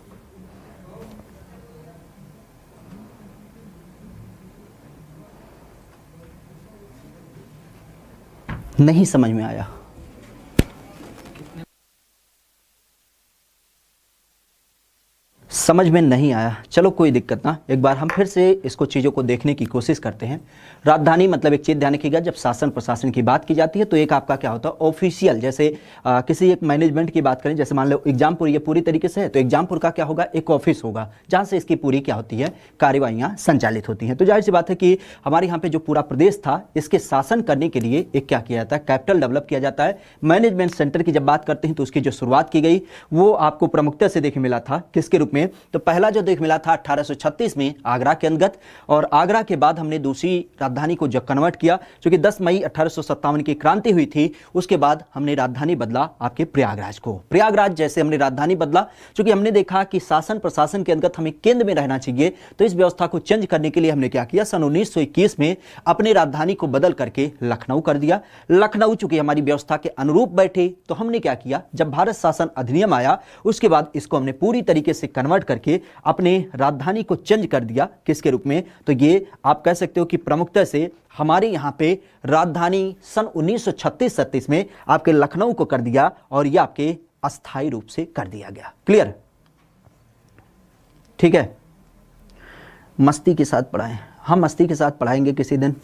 नहीं समझ में आया? समझ में नहीं आया, चलो कोई दिक्कत ना, एक बार हम फिर से इसको चीज़ों को देखने की कोशिश करते हैं। राजधानी मतलब एक चीज़ ध्यान रखिएगा, जब शासन प्रशासन की बात की जाती है तो एक आपका क्या होता है, ऑफिशियल। जैसे किसी एक मैनेजमेंट की बात करें, जैसे मान लो एग्जामपुर ये पूरी तरीके से है तो एग्जामपुर का क्या होगा, एक ऑफिस होगा जहाँ से इसकी पूरी क्या होती है, कार्यवाहियाँ संचालित होती हैं। तो जाहिर सी बात है कि हमारे यहाँ पे जो पूरा प्रदेश था इसके शासन करने के लिए एक क्या किया जाता है, कैपिटल डेवलप किया जाता है। मैनेजमेंट सेंटर की जब बात करते हैं तो उसकी जो शुरुआत की गई वो आपको प्रमुखता से देखने मिला था किसके रूप में, तो पहला जो देख मिला था 1836 में आगरा के अंतर्गत। और आगरा के बाद हमने दूसरी राजधानी को जब कन्वर्ट किया, क्योंकि 10 मई 1857 की क्रांति हुई थी, उसके बाद हमने राजधानी बदला आपके प्रयागराज को। प्रयागराज जैसे हमने राजधानी बदला, क्योंकि हमने देखा कि शासन प्रशासन के अंतर्गत हमें केंद्र में रहना चाहिए, तो इस व्यवस्था को चेंज करने के लिए हमने क्या किया, सन 1921 में अपने राजधानी को बदल करके लखनऊ कर दिया। लखनऊ चूंकि हमारी व्यवस्था के अनुरूप बैठे तो हमने क्या किया, जब भारत शासन अधिनियम आया उसके बाद इसको हमने पूरी तरीके से कन्वर्ट करके अपने राजधानी को चेंज कर दिया किसके रूप में, तो ये आप कह सकते हो कि प्रमुखता से हमारे यहां पे राजधानी सन 1936-37 में आपके लखनऊ को कर दिया और ये आपके अस्थायी रूप से कर दिया गया। क्लियर? ठीक है, मस्ती के साथ पढ़ाएं, हम मस्ती के साथ पढ़ाएंगे किसी दिन,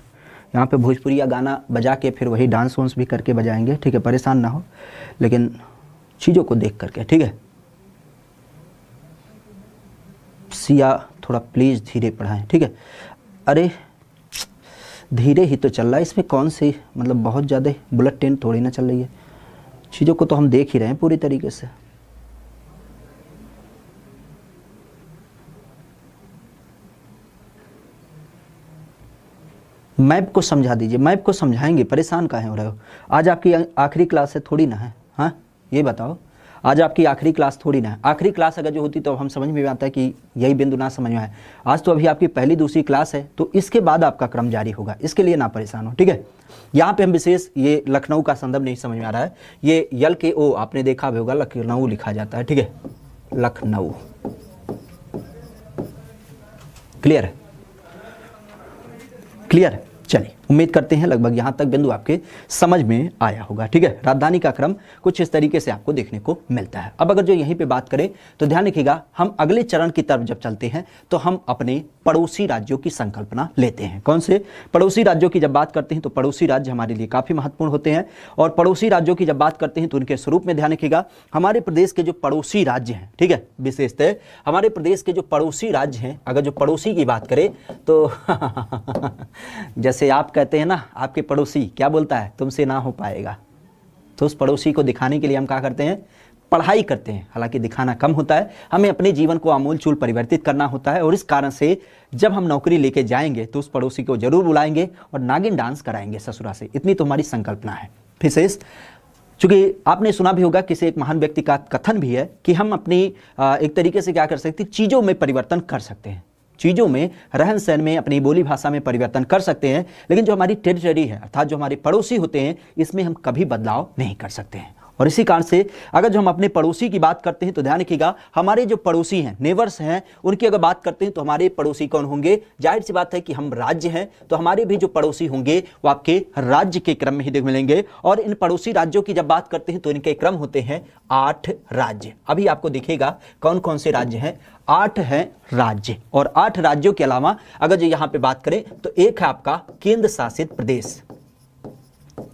यहाँ पे भोजपुरिया गाना बजा के फिर वही डांस वांस भी करके बजाएंगे। ठीक है, परेशान ना हो, लेकिन चीज़ों को देख करके। ठीक है, सिया थोड़ा प्लीज़ धीरे पढ़ाएं। ठीक है, अरे धीरे ही तो चल रहा है, इसमें कौन सी मतलब बहुत ज़्यादा बुलेट ट्रेन थोड़ी ना चल रही है, चीज़ों को तो हम देख ही रहे हैं पूरी तरीके से। मैप को समझा दीजिए, मैप को समझाएंगे, परेशान काहे हो रहे हो? आज आपकी आखिरी क्लास है थोड़ी ना है, हाँ ये बताओ, आज आपकी आखिरी क्लास थोड़ी ना है। आखिरी क्लास अगर जो होती तो हम समझ में आता है कि यही बिंदु ना समझ में आए। आज तो अभी आपकी पहली दूसरी क्लास है तो इसके बाद आपका क्रम जारी होगा, इसके लिए ना परेशान हो। ठीक है, यहाँ पे हम विशेष ये लखनऊ का संदर्भ नहीं समझ में आ रहा है, ये यल के ओ आपने देखा भी होगा, लखनऊ लिखा जाता है। ठीक है, लखनऊ। क्लियर है? क्लियर है, चलिए उम्मीद करते हैं लगभग यहाँ तक बिंदु आपके समझ में आया होगा। ठीक है, राजधानी का क्रम कुछ इस तरीके से आपको देखने को मिलता है। अब अगर जो यहीं पे बात करें तो ध्यान रखिएगा, हम अगले चरण की तरफ जब चलते हैं तो हम अपने पड़ोसी राज्यों की संकल्पना लेते हैं। कौन से पड़ोसी राज्यों की जब बात करते हैं तो पड़ोसी राज्य हमारे लिए काफी महत्वपूर्ण होते हैं। और पड़ोसी राज्यों की जब बात करते हैं तो उनके स्वरूप में ध्यान रखिएगा, हमारे प्रदेश के जो पड़ोसी राज्य हैं, ठीक है, विशेषतः हमारे प्रदेश के जो पड़ोसी राज्य हैं, अगर जो पड़ोसी की बात करें तो जैसे आप कहते हैं ना, आपके पड़ोसी क्या बोलता है, तुमसे ना हो पाएगा, तो उस पड़ोसी को दिखाने के लिए हम क्या करते हैं, पढ़ाई करते हैं। हालांकि दिखाना कम होता है, हमें अपने जीवन को आमूलचूल परिवर्तित करना होता है। और इस कारण से जब हम नौकरी लेके जाएंगे तो उस पड़ोसी को जरूर बुलाएंगे और नागिन डांस कराएंगे ससुरा से। इतनी तो हमारी संकल्पना है। विशेष चूंकि आपने सुना भी होगा, किसी एक महान व्यक्ति का कथन भी है कि हम अपनी एक तरीके से क्या कर सकते हैं, चीज़ों में परिवर्तन कर सकते हैं, चीज़ों में, रहन सहन में, अपनी बोली भाषा में परिवर्तन कर सकते हैं, लेकिन जो हमारी टेरिटरी है अर्थात जो हमारे पड़ोसी होते हैं, इसमें हम कभी बदलाव नहीं कर सकते हैं। और इसी कारण से अगर जो हम अपने पड़ोसी की बात करते हैं तो ध्यान रखिएगा, हमारे जो पड़ोसी हैं, नेबर्स हैं, उनकी अगर बात करते हैं तो हमारे पड़ोसी कौन होंगे, जाहिर सी बात है कि हम राज्य हैं तो हमारे भी जो पड़ोसी होंगे वो आपके राज्य के क्रम में ही देख मिलेंगे। और इन पड़ोसी राज्यों की जब बात करते हैं तो इनके क्रम होते हैं 8 राज्य। अभी आपको दिखेगा कौन कौन से राज्य हैं, 8 हैं राज्य। और 8 राज्यों के अलावा अगर जो यहां पे बात करें तो एक है आपका केंद्र शासित प्रदेश,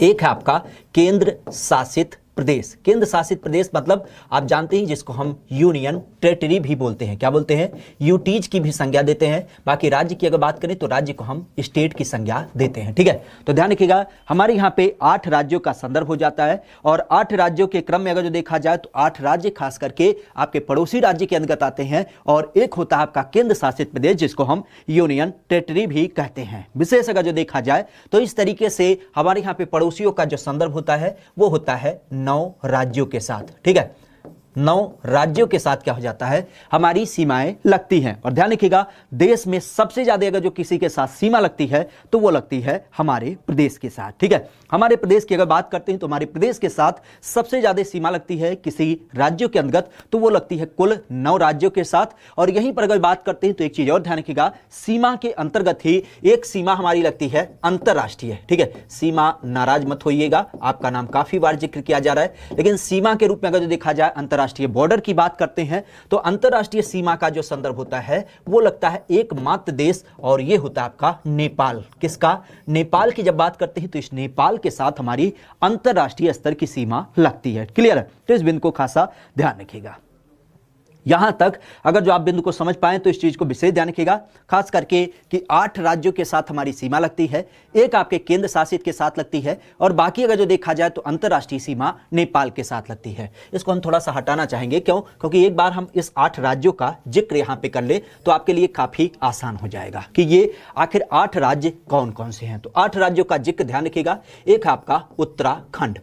एक है आपका केंद्र शासित प्रदेश। केंद्र शासित प्रदेश मतलब आप जानते हैं जिसको हम यूनियन टेरिटरी भी बोलते हैं। क्या बोलते हैं, यूटीज की भी संज्ञा देते हैं। बाकी राज्य की अगर बात करें तो राज्य को हम स्टेट की संज्ञा देते हैं। ठीक है, तो ध्यान रखिएगा, हमारे यहाँ पे 8 राज्यों का संदर्भ हो जाता है। और 8 राज्यों के क्रम में अगर जो देखा जाए तो 8 राज्य खास करके आपके पड़ोसी राज्य के अंतर्गत आते हैं। और एक होता है आपका केंद्र शासित प्रदेश जिसको हम यूनियन टेरिटरी भी कहते हैं। विशेष अगर जो देखा जाए तो इस तरीके से हमारे यहाँ पे पड़ोसियों का जो संदर्भ होता है वो होता है 9 राज्यों के साथ। ठीक है, 9 राज्यों के साथ क्या हो जाता है, हमारी सीमाएं लगती हैं। और ध्यान रखिएगा, देश में सबसे ज्यादा अगर जो किसी के साथ सीमा लगती है तो वो लगती है हमारे प्रदेश के साथ। ठीक है, हमारे प्रदेश की अगर बात करते हैं तो हमारे प्रदेश के साथ सबसे ज्यादा सीमा लगती है किसी राज्यों के अंतर्गत तो वो लगती है कुल 9 राज्यों के साथ। और यहीं पर अगर बात करते हैं तो एक चीज और ध्यान रखिएगा, सीमा के अंतर्गत ही एक सीमा हमारी लगती है अंतरराष्ट्रीय। ठीक है, सीमा नाराज मत होइएगा, आपका नाम काफी बार जिक्र किया जा रहा है, लेकिन सीमा के रूप में अगर जो देखा जाए अंतरराष्ट्रीय बॉर्डर की बात करते हैं तो अंतरराष्ट्रीय सीमा का जो संदर्भ होता है वो लगता है एकमात्र देश, और ये होता है आपका नेपाल। किसका, नेपाल की जब बात करते हैं तो इस नेपाल के साथ हमारी अंतरराष्ट्रीय स्तर की सीमा लगती है। क्लियर है, तो इस बिंदु को खासा ध्यान रखिएगा। यहां तक अगर जो आप बिंदु को समझ पाए तो इस चीज को विशेष ध्यान रखिएगा, खास करके कि 8 राज्यों के साथ हमारी सीमा लगती है, एक आपके केंद्र शासित के साथ लगती है, और बाकी अगर जो देखा जाए तो अंतरराष्ट्रीय सीमा नेपाल के साथ लगती है। इसको हम थोड़ा सा हटाना चाहेंगे, क्यों, क्योंकि एक बार हम इस 8 राज्यों का जिक्र यहां पे कर ले तो आपके लिए काफी आसान हो जाएगा कि ये आखिर 8 राज्य कौन कौन से हैं। तो 8 राज्यों का जिक्र ध्यान रखिएगा, एक है आपका उत्तराखंड।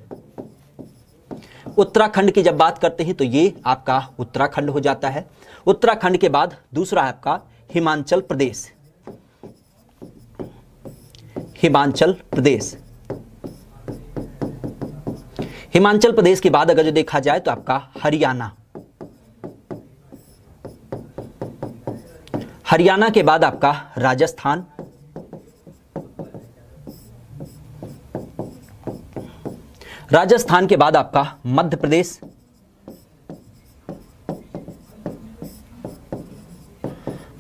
उत्तराखंड की जब बात करते हैं तो ये आपका उत्तराखंड हो जाता है। उत्तराखंड के बाद दूसरा है आपका हिमाचल प्रदेश। हिमाचल प्रदेश, हिमाचल प्रदेश के बाद अगर जो देखा जाए तो आपका हरियाणा। हरियाणा के बाद आपका राजस्थान। राजस्थान के बाद आपका मध्य प्रदेश।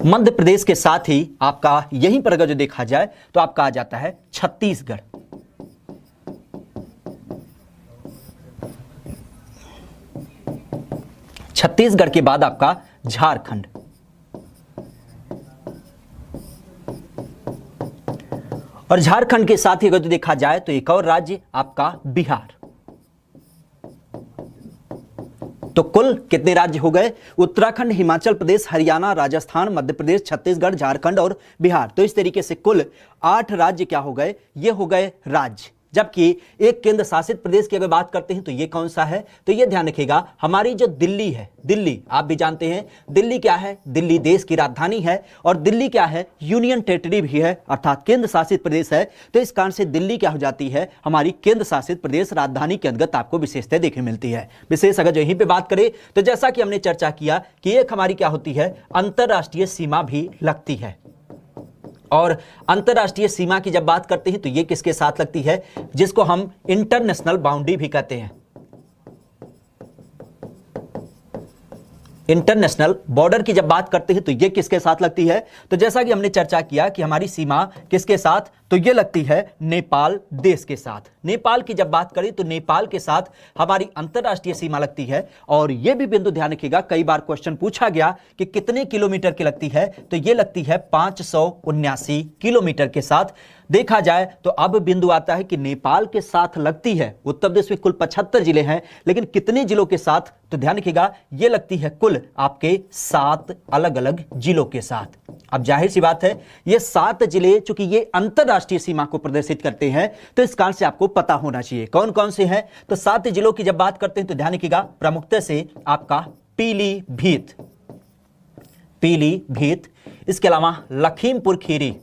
मध्य प्रदेश के साथ ही आपका यहीं पर अगर जो देखा जाए तो आपका आ जाता है छत्तीसगढ़। छत्तीसगढ़ के बाद आपका झारखंड। और झारखंड के साथ ही अगर जो देखा जाए तो एक और राज्य आपका बिहार। तो कुल कितने राज्य हो गए, उत्तराखंड, हिमाचल प्रदेश, हरियाणा, राजस्थान, मध्य प्रदेश, छत्तीसगढ़, झारखंड और बिहार। तो इस तरीके से कुल 8 राज्य क्या हो गए, ये हो गए राज्य। जबकि एक केंद्र शासित प्रदेश की अगर बात करते हैं तो ये कौन सा है, तो ये ध्यान रखिएगा, हमारी जो दिल्ली है, दिल्ली आप भी जानते हैं दिल्ली क्या है, दिल्ली देश की राजधानी है, और दिल्ली क्या है, यूनियन टेरिटरी भी है अर्थात केंद्र शासित प्रदेश है। तो इस कारण से दिल्ली क्या हो जाती है, हमारी केंद्र शासित प्रदेश राजधानी के अंतर्गत आपको विशेषता देखने मिलती है। विशेष अगर जो यहीं पे बात करें तो जैसा कि हमने चर्चा किया कि एक हमारी क्या होती है, अंतरराष्ट्रीय सीमा भी लगती है। और अंतरराष्ट्रीय सीमा की जब बात करते हैं तो ये किसके साथ लगती है, जिसको हम इंटरनेशनल बाउंड्री भी कहते हैं। इंटरनेशनल बॉर्डर की जब बात करते हैं तो ये किसके साथ लगती है, तो जैसा कि हमने चर्चा किया कि हमारी सीमा किसके साथ, तो ये लगती है नेपाल देश के साथ। नेपाल की जब बात करें तो नेपाल के साथ हमारी अंतरराष्ट्रीय सीमा लगती है। और ये भी बिंदु ध्यान रखिएगा, कई बार क्वेश्चन पूछा गया कि कितने किलोमीटर की लगती है, तो ये लगती है 579 किलोमीटर के साथ। देखा जाए तो अब बिंदु आता है कि नेपाल के साथ लगती है। उत्तर प्रदेश में कुल 75 जिले हैं, लेकिन कितने जिलों के साथ, तो ध्यान रखिएगा ये लगती है कुल आपके 7 अलग अलग जिलों के साथ। अब जाहिर सी बात है ये 7 जिले चूंकि ये अंतरराष्ट्रीय सीमा को प्रदर्शित करते हैं, तो इस कारण से आपको पता होना चाहिए कौन कौन से हैं। तो 7 जिलों की जब बात करते हैं तो ध्यान रखिएगा प्रमुखता से आपका पीलीभीत, इसके अलावा लखीमपुर खीरी,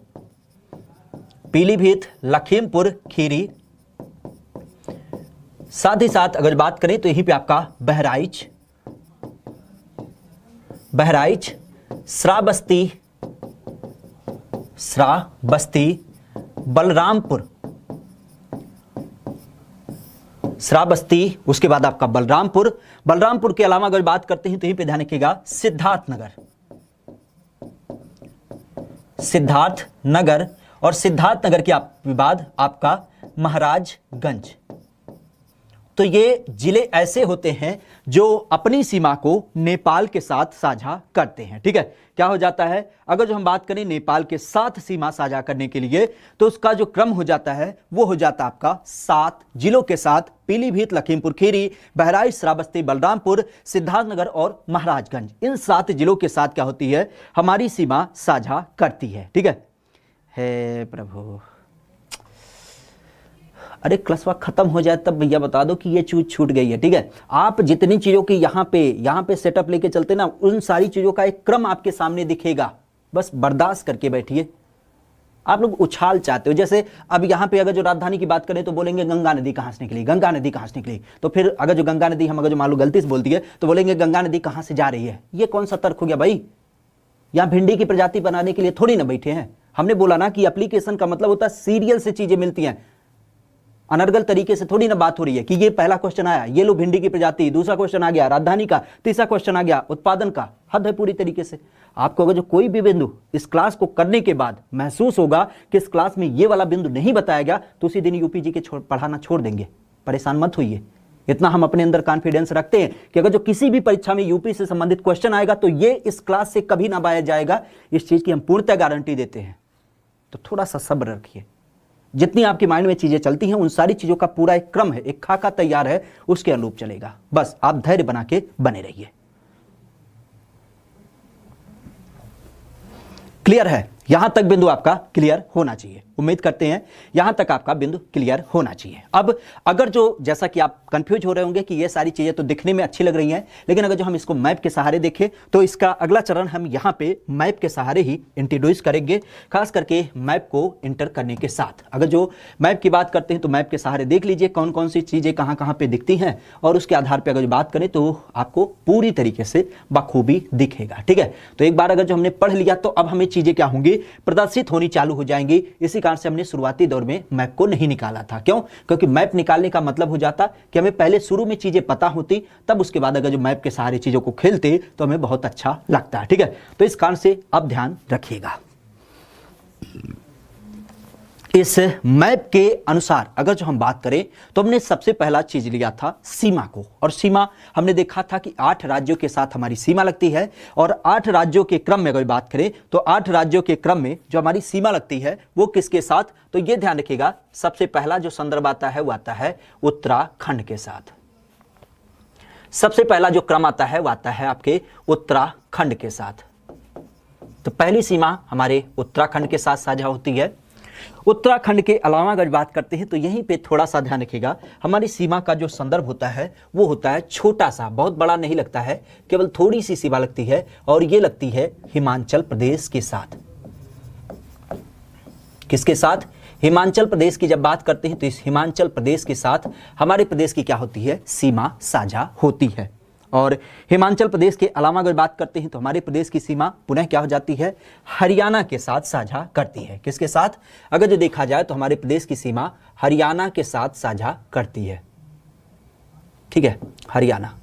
पीलीभीत, लखीमपुर खीरी, साथ ही साथ अगर बात करें तो यहीं पे आपका बहराइच, श्रावस्ती, बलरामपुर, उसके बाद आपका बलरामपुर के अलावा अगर बात करते हैं तो यहीं पे ध्यान रखिएगा सिद्धार्थनगर और सिद्धार्थनगर के बाद आपका महाराजगंज। तो ये जिले ऐसे होते हैं जो अपनी सीमा को नेपाल के साथ साझा करते हैं। ठीक है, क्या हो जाता है, अगर जो हम बात करें नेपाल के साथ सीमा साझा करने के लिए, तो उसका जो क्रम हो जाता है वो हो जाता है आपका 7 जिलों के साथ, पीलीभीत, लखीमपुर खीरी, बहराइच, श्रावस्ती, बलरामपुर, सिद्धार्थनगर और महाराजगंज। इन 7 जिलों के साथ क्या होती है, हमारी सीमा साझा करती है। ठीक है, हे प्रभु, अरे क्लासवा खत्म हो जाए तब भैया बता दो कि ये चीज छूट गई है। ठीक है, आप जितनी चीजों की यहाँ पे सेटअप लेके चलते ना, उन सारी चीजों का एक क्रम आपके सामने दिखेगा, बस बर्दाश्त करके बैठिए। आप लोग उछाल चाहते हो, जैसे अब यहाँ पे अगर जो राजधानी की बात करें तो बोलेंगे गंगा नदी कहाँ से निकली, तो फिर अगर जो गंगा नदी हम अगर जो मान लो गलती से बोल दिए तो बोलेंगे गंगा नदी कहाँ से जा रही है। ये कौन सा तर्क हो गया भाई, यहाँ भिंडी की प्रजाति बनाने के लिए थोड़ी ना बैठे हैं। हमने बोला ना कि एप्लीकेशन का मतलब होता है सीरियल से चीजें मिलती हैं, अनर्गल तरीके से थोड़ी ना बात हो रही है कि ये पहला क्वेश्चन आया ये लो भिंडी की प्रजाति, दूसरा क्वेश्चन आ गया राजधानी का, तीसरा क्वेश्चन आ गया उत्पादन का। हद है पूरी तरीके से। आपको अगर जो कोई भी बिंदु इस क्लास को करने के बाद महसूस होगा कि इस क्लास में ये वाला बिंदु नहीं बताया गया, तो उसी दिन यूपीजी के पढ़ाना छोड़ देंगे। परेशान मत होइए, इतना हम अपने अंदर कॉन्फिडेंस रखते हैं कि अगर जो किसी भी परीक्षा में यूपी से संबंधित क्वेश्चन आएगा तो ये इस क्लास से कभी ना पाया जाएगा। इस चीज की हम पूर्णतः गारंटी देते हैं। तो थोड़ा सा सब्र रखिए, जितनी आपके माइंड में चीजें चलती हैं उन सारी चीजों का पूरा एक क्रम है, एक खाका तैयार है, उसके अनुरूप चलेगा। बस आप धैर्य बना के बने रहिए। क्लियर है, यहां तक बिंदु आपका क्लियर होना चाहिए। उम्मीद करते हैं यहां तक आपका बिंदु क्लियर होना चाहिए। अब अगर जो जैसा कि आप कंफ्यूज हो रहे होंगे कि ये सारी चीजें तो दिखने में अच्छी लग रही हैं, लेकिन अगर जो हम इसको मैप के सहारे देखें तो इसका अगला चरण हम यहां पे मैप के सहारे ही इंट्रोड्यूस करेंगे, खास करके मैप को इंटर करने के साथ। अगर जो मैप की बात करते हैं तो मैप के सहारे देख लीजिए कौन कौन सी चीजें कहां कहां पे दिखती हैं, और उसके आधार पर अगर जो बात करें तो आपको पूरी तरीके से बखूबी दिखेगा। ठीक है, तो एक बार अगर जो हमने पढ़ लिया तो अब हमें चीजें क्या होंगी, प्रदर्शित होनी चालू हो जाएंगी। इसी कारण से हमने शुरुआती दौर में मैप को नहीं निकाला था। क्यों? क्योंकि मैप निकालने का मतलब हो जाता कि हमें पहले शुरू में चीजें पता होती, तब उसके बाद अगर जो मैप के सहारे चीजों को खेलते तो हमें बहुत अच्छा लगता है। ठीक है, तो इस कारण से अब ध्यान रखिएगा। इस मैप के अनुसार अगर जो हम बात करें तो हमने सबसे पहला चीज लिया था सीमा को, और सीमा हमने देखा था कि 8 राज्यों के साथ हमारी सीमा लगती है। और 8 राज्यों के क्रम में अगर बात करें तो 8 राज्यों के क्रम में जो हमारी सीमा लगती है वो किसके साथ, तो ये ध्यान रखिएगा सबसे पहला जो संदर्भ आता है वो आता है उत्तराखंड के साथ। सबसे पहला जो क्रम आता है वो आता है आपके उत्तराखंड के साथ। तो पहली सीमा हमारे उत्तराखंड के साथ साझा होती है। उत्तराखंड के अलावा अगर बात करते हैं तो यहीं पे थोड़ा सा ध्यान रखिएगा, हमारी सीमा का जो संदर्भ होता है वो होता है छोटा सा, बहुत बड़ा नहीं लगता है, केवल थोड़ी सी सीमा लगती है, और ये लगती है हिमाचल प्रदेश के साथ। किसके साथ? हिमाचल प्रदेश की जब बात करते हैं तो इस हिमाचल प्रदेश के साथ हमारे प्रदेश की क्या होती है, सीमा साझा होती है। और हिमाचल प्रदेश के अलावा अगर बात करते हैं तो हमारे प्रदेश की सीमा पुनः क्या हो जाती है, हरियाणा के साथ साझा करती है। किसके साथ? अगर जो देखा जाए तो हमारे प्रदेश की सीमा हरियाणा के साथ साझा करती है। ठीक है, हरियाणा।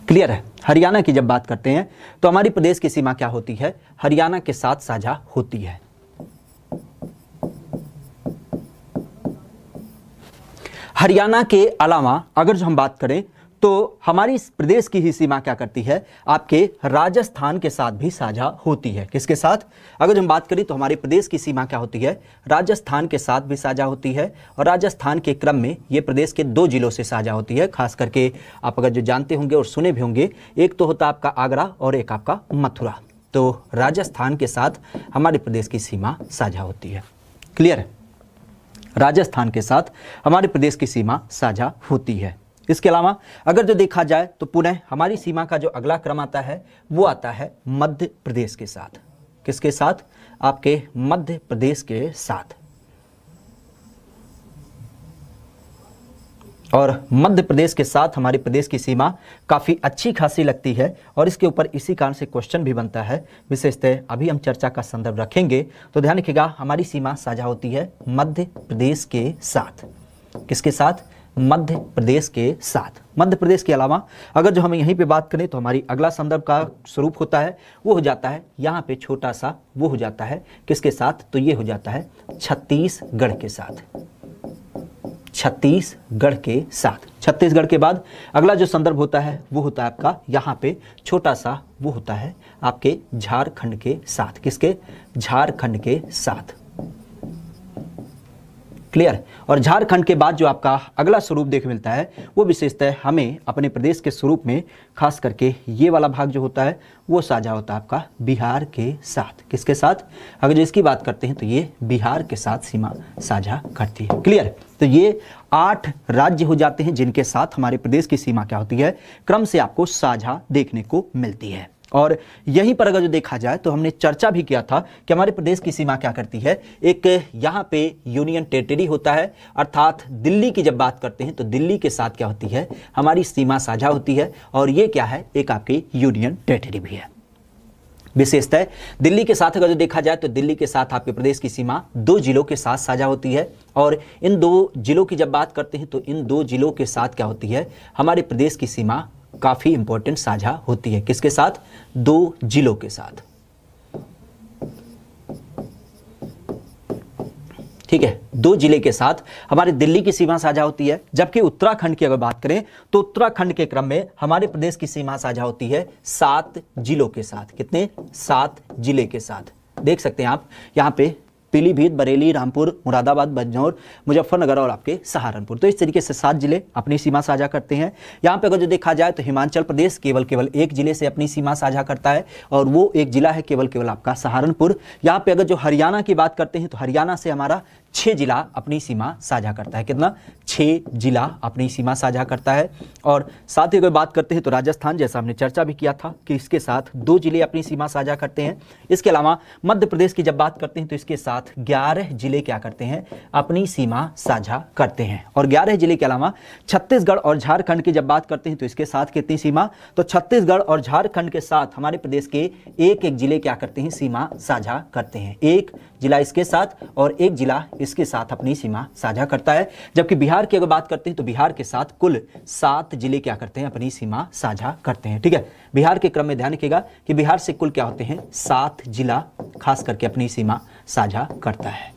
क्लियर है? हरियाणा की जब बात करते हैं तो हमारी प्रदेश की सीमा क्या होती है, हरियाणा के साथ साझा होती है। हरियाणा के अलावा अगर जो हम बात करें तो हमारी प्रदेश की ही सीमा क्या करती है, आपके राजस्थान के साथ भी साझा होती है। किसके साथ? अगर हम बात करें तो हमारे प्रदेश की सीमा क्या होती है, राजस्थान के साथ भी साझा होती है। और राजस्थान के क्रम में ये प्रदेश के 2 जिलों से साझा होती है। खास करके आप अगर जो जानते होंगे और सुने भी होंगे, एक तो होता आपका आगरा और एक आपका मथुरा। तो राजस्थान के साथ हमारे प्रदेश की सीमा साझा होती है। क्लियर है? राजस्थान के साथ हमारे प्रदेश की सीमा साझा होती है। इसके अलावा अगर जो देखा जाए तो पुनः हमारी सीमा का जो अगला क्रम आता है वो आता है मध्य प्रदेश के साथ। किसके साथ? आपके मध्य प्रदेश के साथ। और मध्य प्रदेश के साथ हमारे प्रदेश की सीमा काफ़ी अच्छी खासी लगती है और इसके ऊपर इसी कारण से क्वेश्चन भी बनता है। विशेषतः अभी हम चर्चा का संदर्भ रखेंगे तो ध्यान रखिएगा, हमारी सीमा साझा होती है मध्य प्रदेश के साथ। किसके साथ? मध्य प्रदेश के साथ। मध्य प्रदेश के अलावा अगर जो हम यहीं पे बात करें तो हमारी अगला संदर्भ का स्वरूप होता है वो हो जाता है यहाँ पे छोटा सा, वो हो जाता है किसके साथ? तो ये हो जाता है छत्तीसगढ़ के साथ। छत्तीसगढ़ के साथ। छत्तीसगढ़ के बाद अगला जो संदर्भ होता है वो होता है आपका यहाँ पे छोटा सा, वो होता है आपके झारखंड के साथ। किसके? झारखंड के साथ। क्लियर? और झारखंड के बाद जो आपका अगला स्वरूप देखने मिलता है वो विशेषतः हमें अपने प्रदेश के स्वरूप में खास करके ये वाला भाग जो होता है वो साझा होता है आपका बिहार के साथ। किसके साथ? अगर जो इसकी बात करते हैं तो ये बिहार के साथ सीमा साझा करती है। क्लियर? तो ये 8 राज्य हो जाते हैं जिनके साथ हमारे प्रदेश की सीमा क्या होती है, क्रम से आपको साझा देखने को मिलती है। और यहीं पर अगर जो देखा जाए तो हमने चर्चा भी किया था कि हमारे प्रदेश की सीमा क्या करती है, एक यहाँ पे यूनियन टेरिटरी होता है, अर्थात दिल्ली की जब बात करते हैं तो दिल्ली के साथ क्या होती है, हमारी सीमा साझा होती है। और ये क्या है, एक आपकी यूनियन टेरिटरी भी है। विशेषतः दिल्ली के साथ अगर जो देखा जाए तो दिल्ली के साथ आपके प्रदेश की सीमा 2 जिलों के साथ साझा होती है। और इन 2 जिलों की जब बात करते हैं तो इन 2 जिलों के साथ क्या होती है, हमारे प्रदेश की सीमा काफी इंपॉर्टेंट साझा होती है। किसके साथ? 2 जिलों के साथ। ठीक है, 2 जिले के साथ हमारे दिल्ली की सीमा साझा होती है। जबकि उत्तराखंड की अगर बात करें तो उत्तराखंड के क्रम में हमारे प्रदेश की सीमा साझा होती है 7 जिलों के साथ। कितने? 7 जिले के साथ। देख सकते हैं आप यहाँ पे पीलीभीत, बरेली, रामपुर, मुरादाबाद, बजनौर, मुजफ्फरनगर और आपके सहारनपुर। तो इस तरीके से 7 जिले अपनी सीमा साझा करते हैं। यहाँ पे अगर जो देखा जाए तो हिमाचल प्रदेश केवल 1 जिले से अपनी सीमा साझा करता है और वो एक जिला है केवल आपका सहारनपुर। यहाँ पे अगर जो हरियाणा की बात करते हैं तो हरियाणा से हमारा 6 जिला अपनी सीमा साझा करता है। कितना? 6 जिला अपनी सीमा साझा करता है। और साथ ही अगर बात करते हैं तो राजस्थान, जैसा हमने चर्चा भी किया था कि इसके साथ 2 जिले अपनी सीमा साझा करते हैं। इसके अलावा मध्य प्रदेश की जब बात करते हैं तो इसके साथ 11 जिले क्या करते हैं, अपनी सीमा साझा करते हैं। और 11 जिले के अलावा छत्तीसगढ़ और झारखंड की जब बात करते हैं तो इसके साथ कितनी सीमा, तो छत्तीसगढ़ और झारखंड के साथ हमारे प्रदेश के एक जिले क्या करते हैं, सीमा साझा करते हैं। एक जिला इसके साथ और एक जिला इसके साथ अपनी सीमा साझा करता है। जबकि बिहार की अगर बात करते हैं तो बिहार के साथ कुल 7 जिले क्या करते हैं, अपनी सीमा साझा करते हैं। ठीक है, बिहार के क्रम में ध्यान रखिएगा कि बिहार से कुल क्या होते हैं, 7 जिला खास करके अपनी सीमा साझा करता है।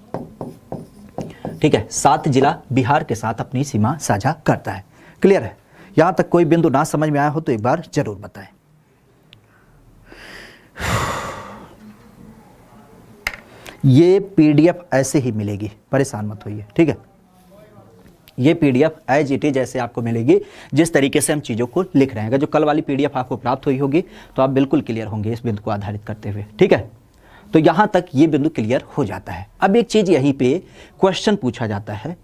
ठीक है, 7 जिला बिहार के साथ अपनी सीमा साझा करता है। क्लियर है? यहां तक कोई बिंदु ना समझ में आया हो तो एक बार जरूर बताएं। ये पीडीएफ ऐसे ही मिलेगी, परेशान मत होइए। ठीक है, ये पीडीएफ एज इट इज ऐसे आपको मिलेगी जिस तरीके से हम चीज़ों को लिख रहे हैं। अगर जो कल वाली पीडीएफ आपको प्राप्त हुई होगी तो आप बिल्कुल क्लियर होंगे इस बिंदु को आधारित करते हुए। ठीक है, तो यहाँ तक ये बिंदु क्लियर हो जाता है। अब एक चीज़ यहीं पे क्वेश्चन पूछा जाता है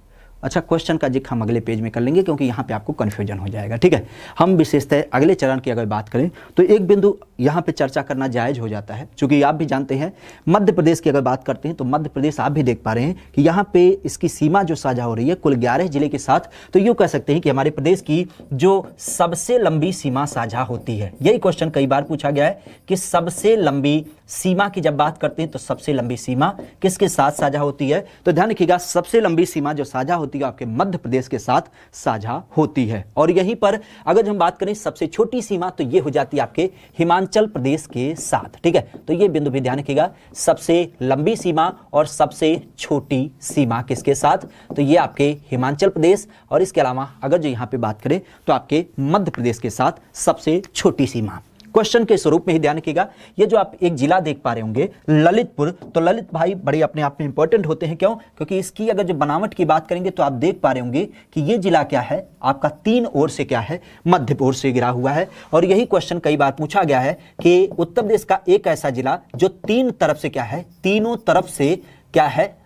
अच्छा, क्वेश्चन का जिक्र हम अगले पेज में कर लेंगे क्योंकि यहाँ पे आपको कन्फ्यूजन हो जाएगा। ठीक है, हम विशेषतः अगले चरण की अगर बात करें तो एक बिंदु यहाँ पे चर्चा करना जायज़ हो जाता है, क्योंकि आप भी जानते हैं मध्य प्रदेश की अगर बात करते हैं तो मध्य प्रदेश आप भी देख पा रहे हैं कि यहाँ पे इसकी सीमा जो साझा हो रही है कुल 11 जिले के साथ। तो यूँ कह सकते हैं कि हमारे प्रदेश की जो सबसे लंबी सीमा साझा होती है। यही क्वेश्चन कई बार पूछा गया है कि सबसे लंबी सीमा की जब बात करते हैं तो सबसे लंबी सीमा किसके साथ साझा होती है। तो ध्यान रखिएगा, सबसे लंबी सीमा जो साझा होती है आपके मध्य प्रदेश के साथ साझा होती है। और यहीं पर अगर हम बात करें सबसे छोटी सीमा तो ये हो जाती है आपके हिमाचल प्रदेश के साथ। ठीक है, तो ये बिंदु भी ध्यान रखिएगा, सबसे लंबी सीमा और सबसे छोटी सीमा किसके साथ, तो ये आपके हिमाचल प्रदेश और इसके अलावा अगर जो यहाँ पे बात करें तो आपके मध्य प्रदेश के साथ सबसे छोटी सीमा। क्वेश्चन के स्वरूप में ही ध्यान रखिएगा, ये जो आप एक जिला देख पा रहे होंगे ललितपुर, तो ललित भाई बड़े अपने आप में इंपॉर्टेंट होते हैं। क्यों? क्योंकि इसकी अगर जो बनावट की बात करेंगे तो आप देख पा रहे होंगे कि ये जिला क्या है आपका तीन ओर से क्या है, मध्य ओर से घिरा हुआ है। और यही क्वेश्चन कई बार पूछा गया है कि उत्तर प्रदेश का एक ऐसा जिला जो तीन तरफ से क्या है, तीनों तरफ से क्या है,